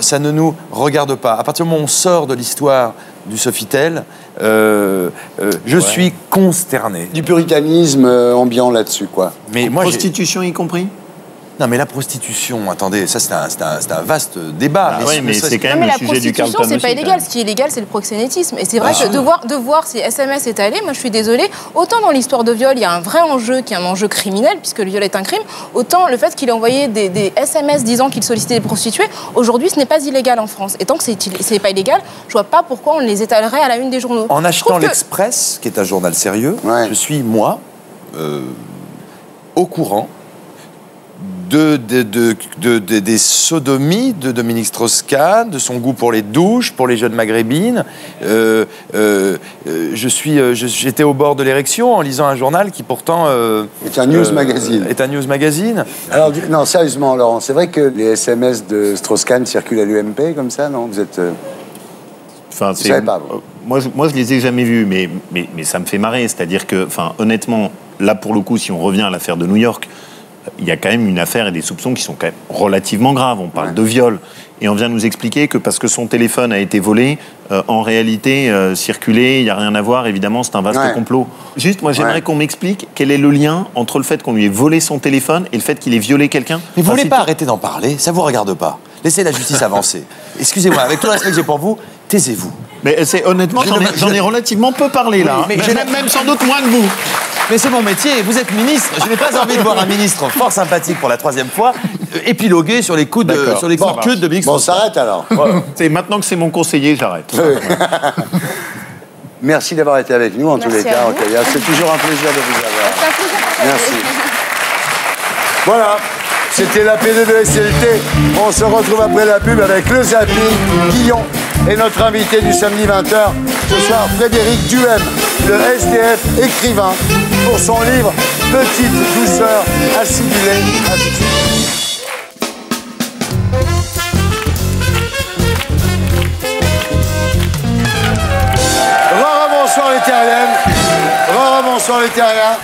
ça ne nous regarde pas. À partir du moment où on sort de l'histoire du Sofitel. Je suis consterné. Du puritanisme ambiant là-dessus, quoi. Mais moi, prostitution y compris? Non, mais la prostitution, attendez, ça c'est un vaste débat. Ah oui, mais c'est quand même le sujet du Carlton. La prostitution, c'est pas illégal. Ce qui est illégal, c'est le proxénétisme. Et c'est vrai que de voir ces SMS étalés, moi je suis désolée, autant dans l'histoire de viol, il y a un vrai enjeu qui est un enjeu criminel, puisque le viol est un crime, autant le fait qu'il ait envoyé des SMS disant qu'il sollicitait des prostituées, aujourd'hui ce n'est pas illégal en France. Et tant que c'est pas illégal, je vois pas pourquoi on les étalerait à la une des journaux. En achetant l'Express, qui est un journal sérieux, je suis, moi, au courant des sodomies de Dominique Strauss-Kahn, de son goût pour les douches, pour les jeunes maghrébines. J'étais au bord de l'érection en lisant un journal qui pourtant... est un news magazine. Est un news magazine. Alors, non, sérieusement, Laurent, c'est vrai que les SMS de Strauss-Kahn circulent à l'UMP comme ça, non? Vous êtes... Enfin, vous savez pas, moi, je les ai jamais vus, mais ça me fait marrer. C'est-à-dire que, enfin, honnêtement, là, pour le coup, si on revient à l'affaire de New York, il y a quand même une affaire et des soupçons qui sont quand même relativement graves. On parle de viol. Et on vient nous expliquer que parce que son téléphone a été volé, en réalité, circuler, il n'y a rien à voir. Évidemment, c'est un vaste complot. Juste, moi, j'aimerais qu'on m'explique quel est le lien entre le fait qu'on lui ait volé son téléphone et le fait qu'il ait violé quelqu'un. Mais vous voulez pas arrêter d'en parler? Ça vous regarde pas. Laissez la justice avancer. Excusez-moi, avec tout le respect que j'ai pour vous, taisez-vous. Mais c'est honnêtement, j'en ai relativement peu parlé là. Mais j'ai même sans doute moins que vous. Mais c'est mon métier, vous êtes ministre. Je n'ai pas envie de voir un ministre fort sympathique pour la 3e fois épiloguer sur les coups de queue de Dominique Strauss. Bon, on s'arrête alors. Maintenant que c'est mon conseiller, j'arrête. Merci d'avoir été avec nous en tous les cas. C'est toujours un plaisir de vous avoir. Merci. Voilà. C'était la P2 de SLT. On se retrouve après la pub avec le zapping, Guillon et notre invité du samedi 20h. Ce soir, Frédéric Duhem, le SDF écrivain, pour son livre Petite douceur acidulée. À tout de suite. Bonsoir les terriens. Bonsoir les terriens.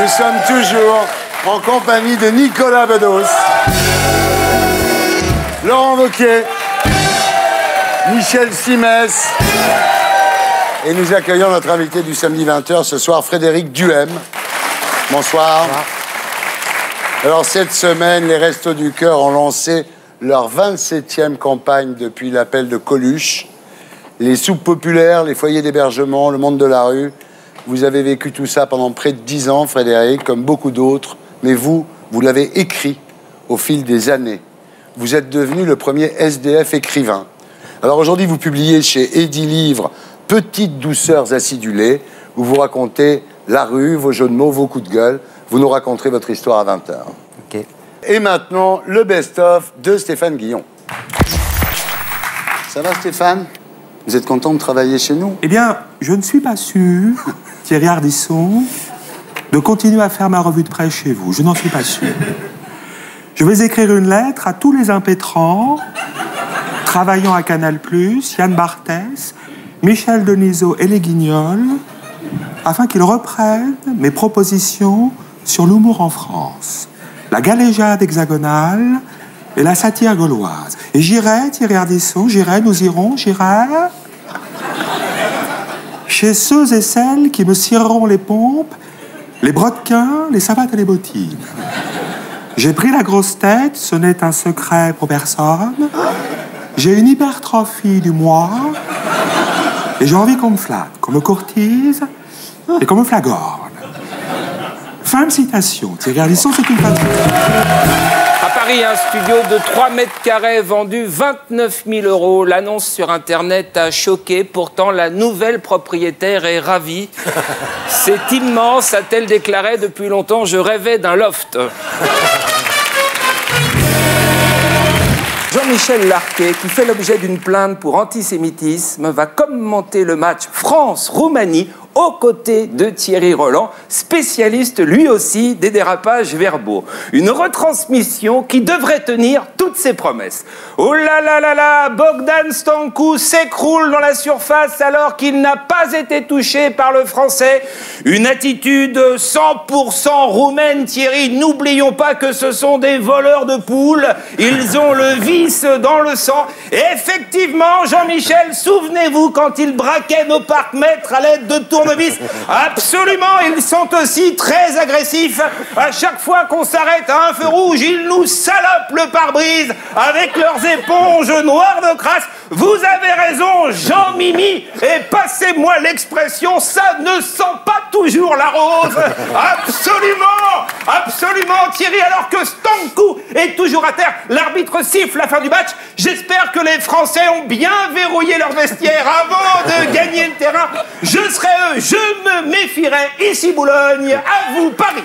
Nous sommes toujours en compagnie de Nicolas Bedos, Laurent Wauquiez, Michel Simès, et nous accueillons notre invité du samedi 20h ce soir, Frédéric Duhem. Bonsoir. Alors cette semaine, les Restos du Cœur ont lancé leur 27e campagne depuis l'appel de Coluche. Les soupes populaires, les foyers d'hébergement, le monde de la rue. Vous avez vécu tout ça pendant près de 10 ans, Frédéric, comme beaucoup d'autres. Mais vous l'avez écrit au fil des années. Vous êtes devenu le premier SDF écrivain. Alors aujourd'hui, vous publiez chez Eddy Livre Petites douceurs acidulées, où vous racontez la rue, vos jeux de mots, vos coups de gueule. Vous nous raconterez votre histoire à 20h. Okay. Et maintenant, le best-of de Stéphane Guillon. Ça va, Stéphane? Vous êtes content de travailler chez nous? Eh bien, je ne suis pas sûr, Thierry Ardisson, de continuer à faire ma revue de presse chez vous. Je n'en suis pas sûr. Je vais écrire une lettre à tous les impétrants travaillant à Canal+, Yann Barthès, Michel Denisot et les Guignols, afin qu'ils reprennent mes propositions sur l'humour en France, la galéjade hexagonale et la satire gauloise. Et j'irai, Thierry Ardisson, nous irons chez ceux et celles qui me cireront les pompes, les brodequins, les savates et les bottines. J'ai pris la grosse tête, ce n'est un secret pour personne. J'ai une hypertrophie du moi. Et j'ai envie qu'on me flatte, qu'on me courtise et qu'on me flagorne. Fin de citation. Thierry Ardisson, c'est une fin de citation. À Paris, un studio de 3 mètres carrés vendu 29 000 €. L'annonce sur Internet a choqué. Pourtant, la nouvelle propriétaire est ravie. C'est immense, a-t-elle déclaré. Depuis longtemps, je rêvais d'un loft. Jean-Michel Larquet, qui fait l'objet d'une plainte pour antisémitisme, va commenter le match France-Roumanie aux côtés de Thierry Roland, spécialiste lui aussi des dérapages verbaux. Une retransmission qui devrait tenir toutes ses promesses. Oh là là là là, Bogdan Stancu s'écroule dans la surface alors qu'il n'a pas été touché par le français. Une attitude 100% roumaine, Thierry. N'oublions pas que ce sont des voleurs de poules. Ils ont le vice dans le sang. Et effectivement, Jean-Michel, souvenez-vous quand ils braquaient nos parcs-mètres à l'aide de tournevis. Absolument, ils sont aussi très agressifs. À chaque fois qu'on s'arrête à un feu rouge, ils nous salopent le pare-brise avec leurs éponges noires de crasse. Vous avez raison, Jean-Mimi. Et passez-moi l'expression, ça ne sent pas toujours la rose. Absolument, absolument, Thierry. Alors que Stancu est toujours à terre, l'arbitre siffle la fin du match. J'espère que les Français ont bien verrouillé leur vestiaire avant de gagner le terrain. Je serai eux, je me méfierai. Ici Boulogne, à vous Paris.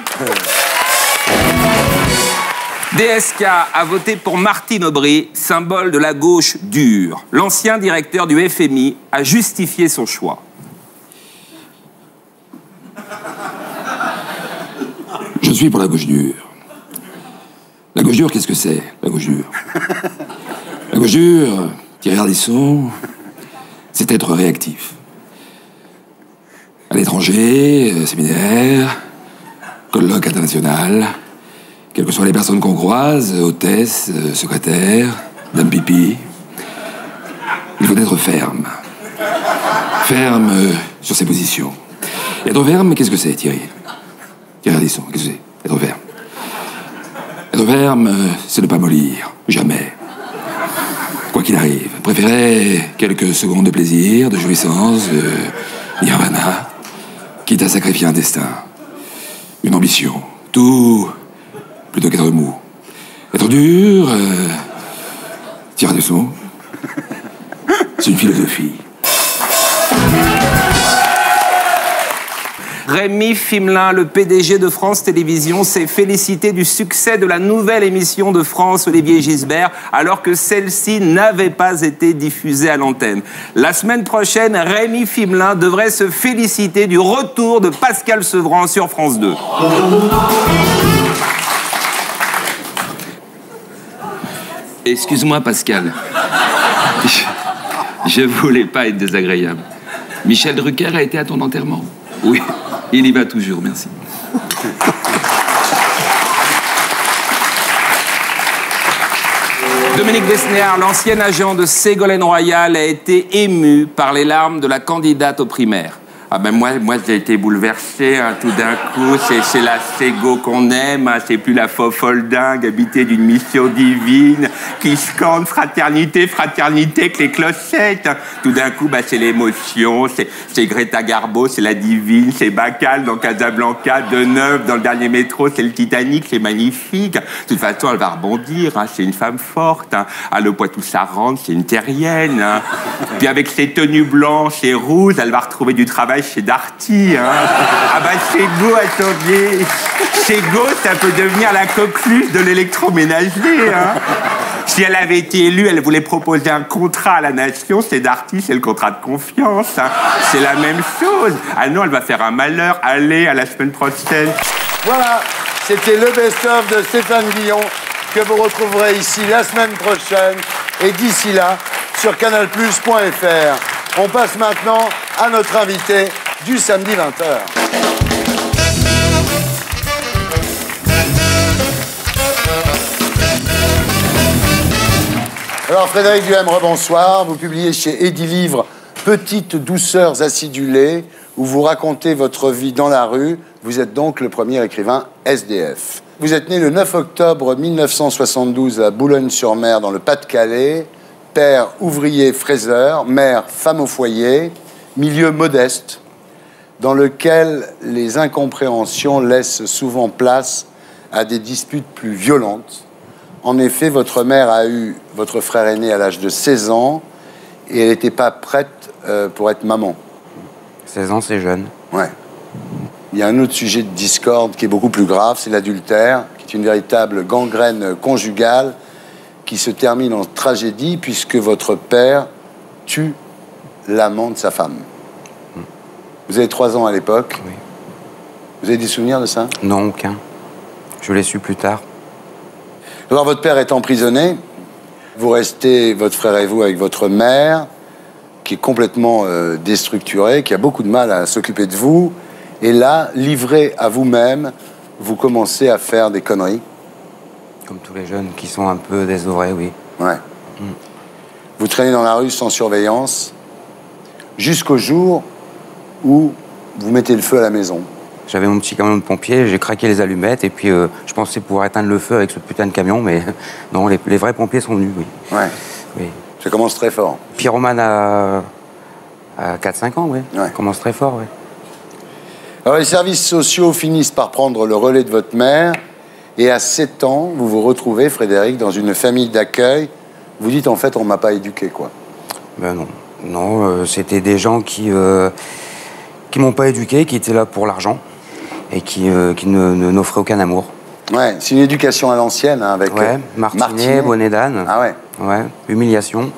DSK a voté pour Martine Aubry, symbole de la gauche dure. L'ancien directeur du FMI a justifié son choix. Je suis pour la gauche dure. La gauche dure, qu'est-ce que c'est, la gauche dure? La gauche dure, Thierry Ardisson, c'est être réactif. À l'étranger, séminaire, colloque international, quelles que soient les personnes qu'on croise, hôtesse, secrétaire, dame pipi, il faut être ferme. Ferme sur ses positions. Et être ferme, qu'est-ce que c'est, Thierry? Thierry Ardisson, qu'est-ce que c'est? Être ferme. Être ferme, c'est ne pas mollir, jamais. Quoi qu'il arrive. Préférer quelques secondes de plaisir, de jouissance, de nirvana, quitte à sacrifier un destin, une ambition, tout plutôt qu'être mou. Être dur, Thierry Ardisson, c'est une philosophie. Rémi Fimelin, le PDG de France Télévisions, s'est félicité du succès de la nouvelle émission de France Olivier Gisbert, alors que celle-ci n'avait pas été diffusée à l'antenne. La semaine prochaine, Rémi Fimelin devrait se féliciter du retour de Pascal Sevran sur France 2. Excuse-moi, Pascal. Je voulais pas être désagréable. Michel Drucker a été à ton enterrement? Oui, il y va toujours, merci. Dominique Besnéard, l'ancien agent de Ségolène Royal, a été ému par les larmes de la candidate aux primaires. Ah ben moi j'ai été bouleversé, hein, tout d'un coup, c'est la Ségo qu'on aime, hein, c'est plus la fofolle dingue habitée d'une mission divine qui scande fraternité, fraternité, que les clochettes. Hein. Tout d'un coup, bah, c'est l'émotion, c'est Greta Garbo, c'est la divine, c'est Bacall dans Casablanca, Deneuve dans le dernier métro, c'est le Titanic, c'est magnifique. De toute façon, elle va rebondir, hein, c'est une femme forte. Hein. À Le Poitou-Charentes, c'est une terrienne. Hein. Puis avec ses tenues blanches et rouges, elle va retrouver du travail chez Darty, hein. Ah bah Ségo, attendez. Ségo, ça peut devenir la coqueluche de l'électroménager, hein. Si elle avait été élue, elle voulait proposer un contrat à la nation. C'est Darty, c'est le contrat de confiance, hein. C'est la même chose. Ah non, elle va faire un malheur. Allez, à la semaine prochaine. Voilà, c'était le best-of de Stéphane Guillon que vous retrouverez ici la semaine prochaine. Et d'ici là, sur canalplus.fr. On passe maintenant à notre invité du samedi 20h. Alors Frédéric Duhem, rebonsoir. Vous publiez chez Edilivre Petites douceurs acidulées, où vous racontez votre vie dans la rue. Vous êtes donc le premier écrivain SDF. Vous êtes né le 9 octobre 1972 à Boulogne-sur-Mer, dans le Pas-de-Calais. Père ouvrier fraiseur, mère femme au foyer, milieu modeste, dans lequel les incompréhensions laissent souvent place à des disputes plus violentes. En effet, votre mère a eu votre frère aîné à l'âge de 16 ans et elle n'était pas prête pour être maman. 16 ans, c'est jeune. Ouais. Il y a un autre sujet de discorde qui est beaucoup plus grave, c'est l'adultère, qui est une véritable gangrène conjugale qui se termine en tragédie puisque votre père tue l'amant de sa femme. Vous avez 3 ans à l'époque. Oui. Vous avez des souvenirs de ça? Non, aucun. Je l'ai su plus tard. Alors, votre père est emprisonné. Vous restez, votre frère et vous, avec votre mère, qui est complètement déstructurée, qui a beaucoup de mal à s'occuper de vous. Et là, livré à vous-même, vous commencez à faire des conneries. Comme tous les jeunes qui sont un peu désœuvrés, oui. Ouais. Vous traînez dans la rue sans surveillance, jusqu'au jour où vous mettez le feu à la maison. J'avais mon petit camion de pompier, j'ai craqué les allumettes et puis je pensais pouvoir éteindre le feu avec ce putain de camion, mais non, les vrais pompiers sont venus, oui. Ouais. Oui. Ça commence très fort. Pyromane à 4-5 ans, oui. Ouais. Ça commence très fort, oui. Alors, les services sociaux finissent par prendre le relais de votre mère, et à 7 ans, vous vous retrouvez, Frédéric, dans une famille d'accueil. Vous dites, en fait, on ne m'a pas éduqué, quoi. Ben non. Non, c'était des gens qui m'ont pas éduqué, qui étaient là pour l'argent et qui n'offraient aucun amour. Ouais, c'est une éducation à l'ancienne, hein, avec... Ouais, Martinet, bonnet d'âne. Ah ouais. Ouais, humiliation.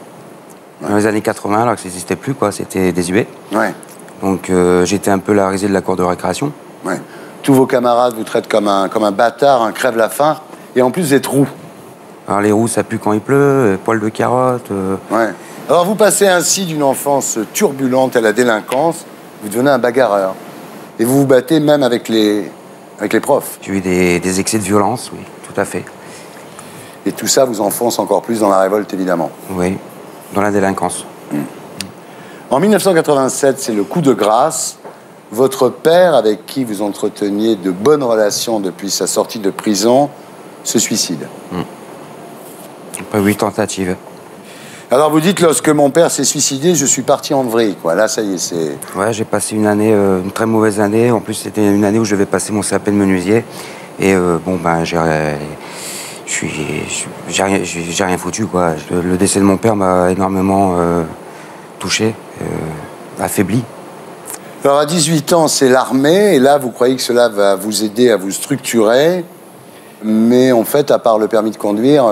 Ouais. Dans les années 80, alors que ça n'existait plus, quoi, c'était désuet. Ouais. Donc j'étais un peu la risée de la cour de récréation. Ouais. Tous vos camarades vous traitent comme un bâtard, un crève-la-faim, et en plus vous êtes roux. Alors les roux, ça pue quand il pleut, poils de carotte... Ouais. Alors vous passez ainsi d'une enfance turbulente à la délinquance, vous devenez un bagarreur. Et vous vous battez même avec les profs. J'ai eu des excès de violence, oui, tout à fait. Et tout ça vous enfonce encore plus dans la révolte, évidemment. Oui, dans la délinquance. En 1987, c'est le coup de grâce. Votre père, avec qui vous entreteniez de bonnes relations depuis sa sortie de prison, se suicide. Pas 8 tentatives. Alors vous dites, lorsque mon père s'est suicidé, je suis parti en vrille, quoi. Là, ça y est, c'est... Ouais, j'ai passé une année, une très mauvaise année. En plus, c'était une année où je devais passer mon CAP de menuisier. Et bon, ben, j'ai rien foutu, quoi. Le décès de mon père m'a énormément touché, affaibli. Alors à 18 ans, c'est l'armée, et là, vous croyez que cela va vous aider à vous structurer, mais en fait, à part le permis de conduire,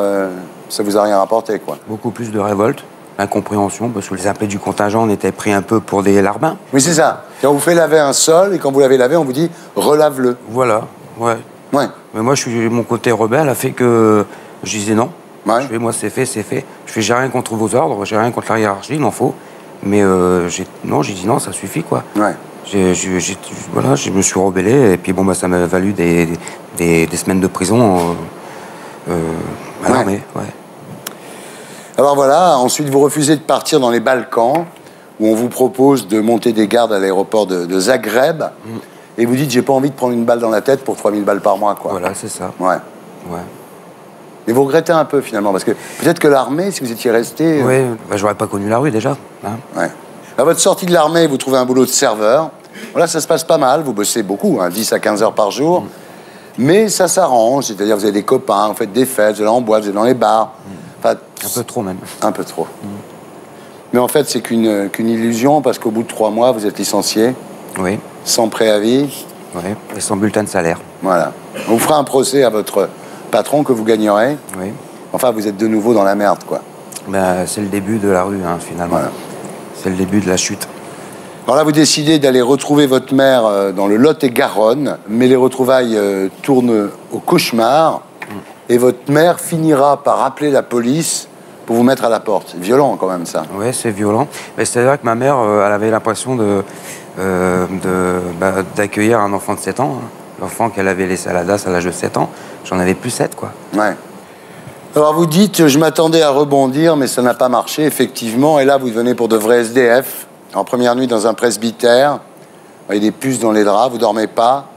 ça vous a rien rapporté, quoi. Beaucoup plus de révolte, incompréhension, parce que les appelés du contingent, on était pris un peu pour des larbins. Oui, c'est ça. Quand on vous fait laver un sol, et quand vous l'avez lavé, on vous dit « relave-le ». Voilà, ouais. Ouais. Mais moi, mon côté rebelle a fait que je disais non. Ouais. Je fais, moi, c'est fait, c'est fait. Je fais, j'ai rien contre vos ordres, j'ai rien contre la hiérarchie, il en faut. Mais j'ai dit non, ça suffit, quoi. Ouais. Voilà, je me suis rebellé, et puis bon, bah, ça m'a valu des semaines de prison à l'armée. Ouais. Alors voilà, ensuite vous refusez de partir dans les Balkans, où on vous propose de monter des gardes à l'aéroport de Zagreb, et vous dites, j'ai pas envie de prendre une balle dans la tête pour 3000 balles par mois, quoi. Voilà, c'est ça. Ouais. Ouais. Mais vous regrettez un peu, finalement, parce que peut-être que l'armée, si vous étiez resté... Oui, bah, j'aurais pas connu la rue, déjà. Hein. Ouais. À votre sortie de l'armée, vous trouvez un boulot de serveur. Voilà, ça se passe pas mal, vous bossez beaucoup, hein, 10 à 15 heures par jour. Mais ça s'arrange, c'est-à-dire vous avez des copains, vous faites des fêtes, vous allez en boîte, vous allez dans les bars. Enfin, un peu trop, même. Un peu trop. Mais en fait, c'est qu'une illusion, parce qu'au bout de 3 mois, vous êtes licencié. Oui. Sans préavis. Oui, et sans bulletin de salaire. Voilà. On vous fera un procès à votre patron que vous gagnerez. Oui. Enfin, vous êtes de nouveau dans la merde, quoi. Ben, c'est le début de la rue, hein, finalement. Voilà. C'est le début de la chute. Alors là, vous décidez d'aller retrouver votre mère dans le Lot-et-Garonne, mais les retrouvailles tournent au cauchemar, et votre mère finira par appeler la police pour vous mettre à la porte. C'est violent, quand même, ça. Oui, c'est violent. C'est-à-dire que ma mère, elle avait l'impression d'accueillir un enfant de 7 ans. Hein. L'enfant qu'elle avait laissé à la DAS à l'âge de 7 ans. J'en avais plus 7, quoi. Ouais. Alors vous dites, je m'attendais à rebondir, mais ça n'a pas marché, effectivement. Et là, vous devenez pour de vrais SDF. En première nuit, dans un presbytère. Il y a des puces dans les draps, vous dormez pas.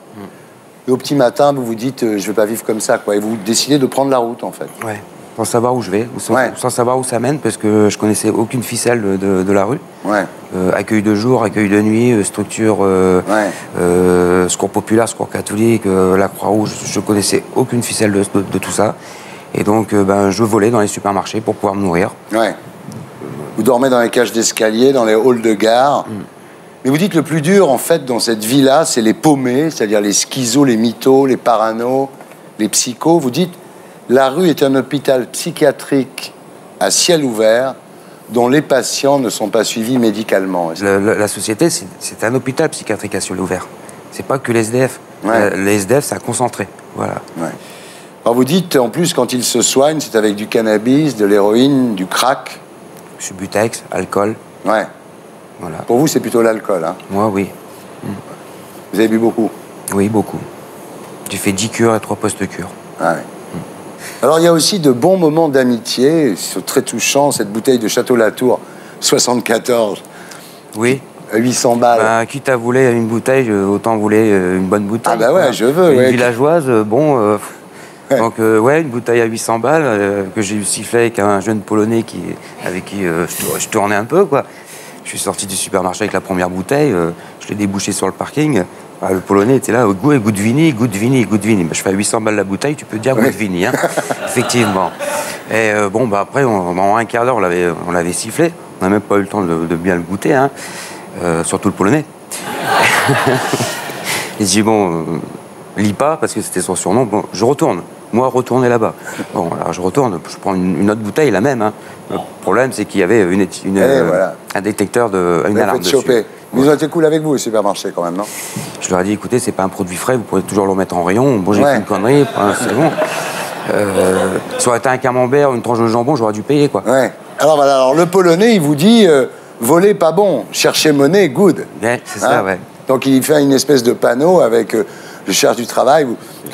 Et au petit matin, vous vous dites, je vais pas vivre comme ça, quoi. Et vous décidez de prendre la route, en fait. Ouais. Sans savoir où je vais, sans savoir où ça mène, parce que je connaissais aucune ficelle de la rue. Ouais. Accueil de jour, accueil de nuit, structure, secours populaire, secours catholique, la Croix-Rouge, je connaissais aucune ficelle de tout ça. Et donc, je volais dans les supermarchés pour pouvoir me nourrir. Ouais. Vous dormez dans les cages d'escalier, dans les halls de gare. Mais vous dites, le plus dur, en fait, dans cette vie-là, c'est les paumés, c'est-à-dire les schizos, les mythos, les paranos, les psychos. Vous dites, la rue est un hôpital psychiatrique à ciel ouvert dont les patients ne sont pas suivis médicalement. La société, c'est un hôpital psychiatrique à ciel ouvert. C'est pas que les SDF. Les SDF, c'est un concentré. Voilà. Ouais. Alors vous dites, en plus, quand ils se soignent, c'est avec du cannabis, de l'héroïne, du crack. Subutex, alcool. Ouais. Voilà. Pour vous, c'est plutôt l'alcool, hein? Moi, oui. Vous avez bu beaucoup? Oui, beaucoup. J'ai fait 10 cures et 3 post-cures. Ah ouais. Alors, il y a aussi de bons moments d'amitié. C'est très touchant, cette bouteille de Château-Latour, 74. Oui. À 800 balles. Bah, quitte à vouler une bouteille, autant vouler une bonne bouteille. Ah bah ouais, je veux. Une villageoise, bon... Donc, une bouteille à 800 balles que j'ai sifflé avec un jeune Polonais avec qui je tournais un peu, quoi. Je suis sorti du supermarché avec la première bouteille, je l'ai débouché sur le parking. Le Polonais était là, goût de vini, goût de vini, goût de vini. Je fais à 800 balles la bouteille, tu peux dire goût de vini, hein. Effectivement. Et bon, bah après, en un quart d'heure, on l'avait sifflé. On n'a même pas eu le temps de bien le goûter, hein. Surtout le Polonais. Il dit, bon, lis pas, parce que c'était son surnom. Bon, je retourne. Moi, retourner là-bas. Bon, alors je retourne, je prends une autre bouteille, la même, hein. Le problème, c'est qu'il y avait un détecteur une alarme dessus. Choper. Mais ils ont été cool avec vous, au supermarché, quand même, non? Je leur ai dit, écoutez, c'est pas un produit frais, vous pourrez toujours le remettre en rayon. Bon, j'ai fait une connerie, c'est bon. Ça aurait été un camembert, une tranche de jambon, j'aurais dû payer, quoi. Ouais. Alors voilà, alors le Polonais, il vous dit, voler pas bon, chercher monnaie, good. Ouais, c'est ça, ouais. Donc il fait une espèce de panneau avec je cherche du travail,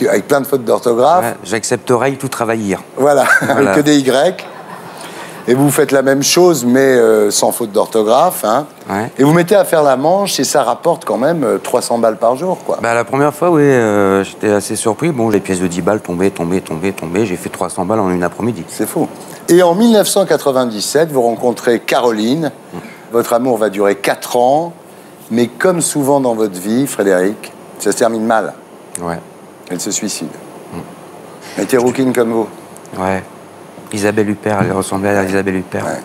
avec plein de fautes d'orthographe. Ouais, j'accepterai tout travailler. Voilà, avec que des Y. Et vous faites la même chose, mais sans faute d'orthographe. Hein. Ouais. Et vous mettez à faire la manche, et ça rapporte quand même 300 balles par jour, quoi. Bah, la première fois, oui, j'étais assez surpris. Bon, les pièces de 10 balles tombaient. J'ai fait 300 balles en une après-midi. C'est fou. Et en 1997, vous rencontrez Caroline. Votre amour va durer 4 ans. Mais comme souvent dans votre vie, Frédéric, ça se termine mal. Ouais. Elle se suicide. Elle était rouquine comme vous. Ouais. Isabelle Huppert, elle ressemblait à Isabelle Huppert. Ouais.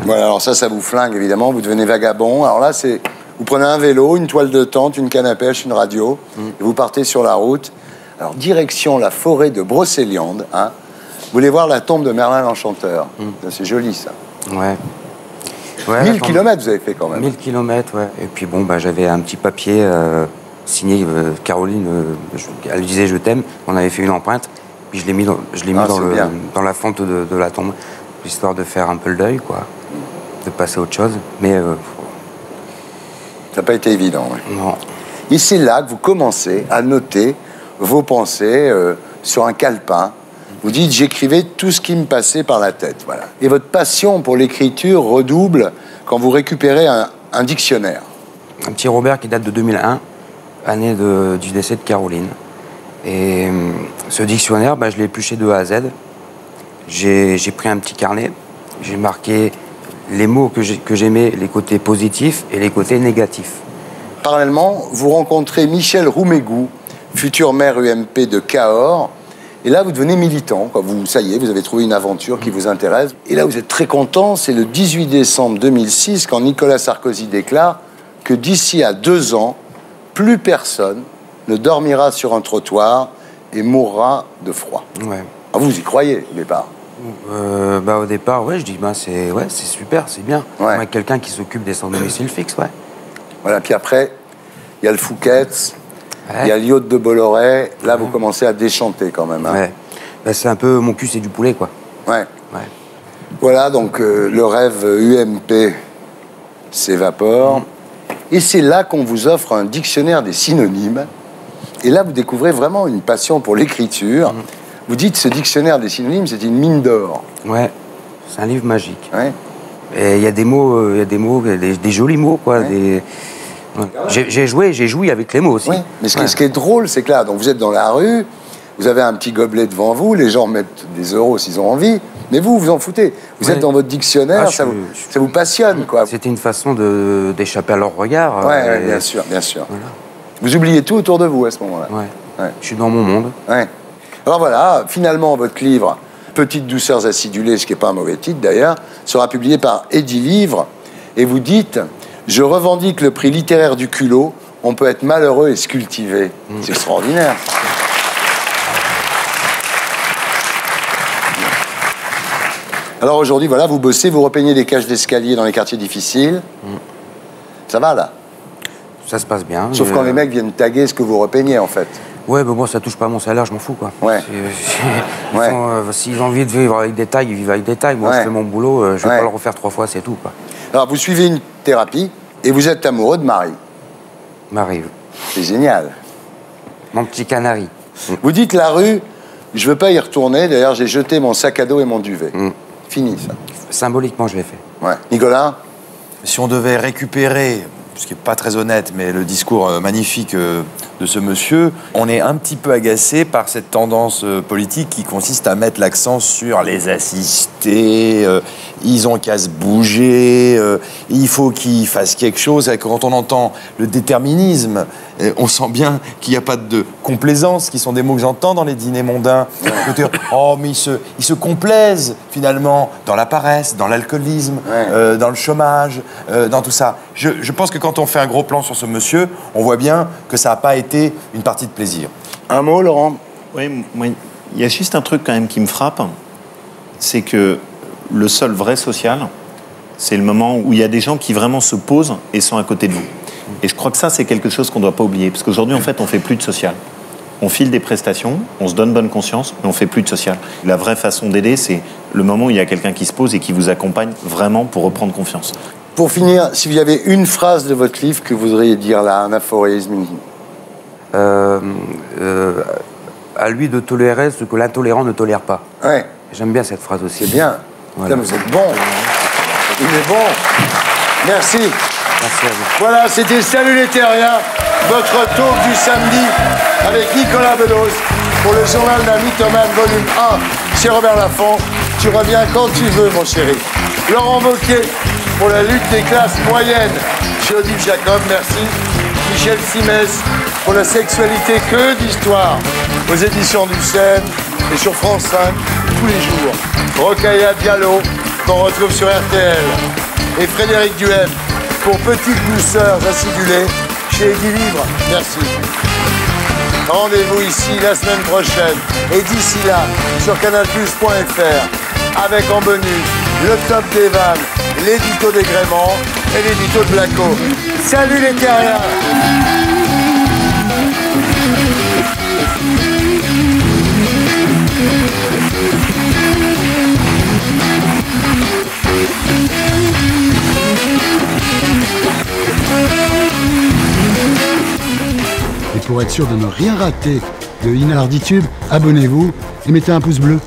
Voilà, alors ça vous flingue, évidemment. Vous devenez vagabond. Alors là, vous prenez un vélo, une toile de tente, une canne à pêche, une radio, et vous partez sur la route. Alors, direction la forêt de Brocéliande. Hein. Vous voulez voir la tombe de Merlin l'Enchanteur. C'est joli, ça. Ouais. 1000 kilomètres, vous avez fait quand même. 1000 kilomètres, ouais. Et puis bon, j'avais un petit papier signé Caroline. Elle disait je t'aime. On avait fait une empreinte. Puis je l'ai mis dans la fente de la tombe, histoire de faire un peu le deuil, quoi. De passer à autre chose. Mais ça n'a pas été évident. Ouais. Non. Et c'est là que vous commencez à noter vos pensées sur un calepin. Vous dites, j'écrivais tout ce qui me passait par la tête. Voilà. Et votre passion pour l'écriture redouble quand vous récupérez un dictionnaire. Un petit Robert qui date de 2001, année du décès de Caroline. Et ce dictionnaire, je l'ai épluché de A à Z. J'ai pris un petit carnet, j'ai marqué les mots que j'aimais, les côtés positifs et les côtés négatifs. Parallèlement, vous rencontrez Michel Roumégou, futur maire UMP de Cahors. Et là, vous devenez militant. Quoi. Ça y est, vous avez trouvé une aventure qui vous intéresse. Et là, vous êtes très content. C'est le 18 décembre 2006, quand Nicolas Sarkozy déclare que d'ici à 2 ans, plus personne ne dormira sur un trottoir et mourra de froid. Ouais. Ah, vous y croyez, au départ? Au départ, ouais, je dis, c'est super, c'est bien. Ouais. Quelqu'un qui s'occupe des sans-domicile fixe, ouais. Voilà, puis après, il y a le Fouquet's, il y a l'Yacht de Bolloré. Là, vous commencez à déchanter quand même. Hein. Ouais. C'est un peu mon cul, c'est du poulet, quoi. Ouais. Voilà, donc le rêve UMP s'évapore. Et c'est là qu'on vous offre un dictionnaire des synonymes. Et là, vous découvrez vraiment une passion pour l'écriture. Vous dites, ce dictionnaire des synonymes, c'est une mine d'or. Ouais, c'est un livre magique. Ouais. Et il y a des mots, des jolis mots, quoi. Ouais. J'ai joui avec les mots aussi. Oui, mais ce qui est drôle, c'est que là, donc vous êtes dans la rue, vous avez un petit gobelet devant vous, les gens mettent des euros s'ils ont envie, mais vous en foutez. Vous êtes dans votre dictionnaire, ça vous passionne, quoi. C'était une façon d'échapper à leur regard. Ouais, bien sûr, bien sûr. Voilà. Vous oubliez tout autour de vous à ce moment-là. Ouais. Je suis dans mon monde. Ouais. Alors voilà, finalement, votre livre, Petites douceurs acidulées, ce qui n'est pas un mauvais titre d'ailleurs, sera publié par Edilivre, et vous dites, je revendique le prix littéraire du culot, on peut être malheureux et se cultiver. C'est extraordinaire. Alors aujourd'hui, voilà, vous bossez, vous repeignez des cages d'escalier dans les quartiers difficiles. Ça va, là? Ça se passe bien. Sauf quand les mecs viennent taguer ce que vous repeignez, en fait. Ouais, mais bon, ça touche pas à mon salaire, je m'en fous, quoi. Ouais. S'ils ont envie de vivre avec des tailles, ils vivent avec des tailles. Moi, je fais mon boulot, je vais pas le refaire 3 fois, c'est tout, quoi. Alors, vous suivez une thérapie et vous êtes amoureux de Marie. Marie. C'est génial. Mon petit canari. Vous dites la rue, je veux pas y retourner, d'ailleurs, j'ai jeté mon sac à dos et mon duvet. Fini, ça. Symboliquement, je l'ai fait. Ouais. Nicolas? Si on devait récupérer, ce qui n'est pas très honnête, mais le discours magnifique de ce monsieur, on est un petit peu agacé par cette tendance politique qui consiste à mettre l'accent sur les assistés, ils ont qu'à se bouger, il faut qu'ils fassent quelque chose. Et quand on entend le déterminisme, on sent bien qu'il n'y a pas de complaisance, qui sont des mots que j'entends dans les dîners mondains. Oh, mais ils se complaisent, finalement, dans la paresse, dans l'alcoolisme, dans le chômage, dans tout ça. Je pense que quand on fait un gros plan sur ce monsieur, on voit bien que ça n'a pas été une partie de plaisir. Un mot, Laurent? Oui, il y a juste un truc quand même qui me frappe, c'est que le seul vrai social, c'est le moment où il y a des gens qui vraiment se posent et sont à côté de vous. Et je crois que ça, c'est quelque chose qu'on ne doit pas oublier. Parce qu'aujourd'hui, en fait, on ne fait plus de social. On file des prestations, on se donne bonne conscience, mais on ne fait plus de social. La vraie façon d'aider, c'est le moment où il y a quelqu'un qui se pose et qui vous accompagne vraiment pour reprendre confiance. Pour finir, si vous avez une phrase de votre livre que vous voudriez dire là, un aphorisme. À lui de tolérer ce que l'intolérant ne tolère pas. Ouais. J'aime bien cette phrase aussi. C'est bien. Voilà. Vous êtes bon. Il est bon. Merci. Merci à vous. Voilà, c'était Salut les Terriens, votre talk du samedi avec Nicolas Bedos pour le journal d'un mythomane volume 1 chez Robert Laffont. Tu reviens quand tu veux, mon chéri. Laurent Wauquiez pour la lutte des classes moyennes chez Odile Jacob, merci. Michel Simès pour la sexualité que d'histoire aux éditions du Seine et sur France 5 tous les jours. Rokhaya Diallo qu'on retrouve sur RTL et Frédéric Duhem pour Petites douceurs acidulées chez Equilibre. Merci. Rendez-vous ici la semaine prochaine et d'ici là sur canalplus.fr avec en bonus le top des vannes, l'édito des Gréments et l'édito de Blacko. Salut les terriens! Et pour être sûr de ne rien rater de Inarditube, abonnez-vous et mettez un pouce bleu.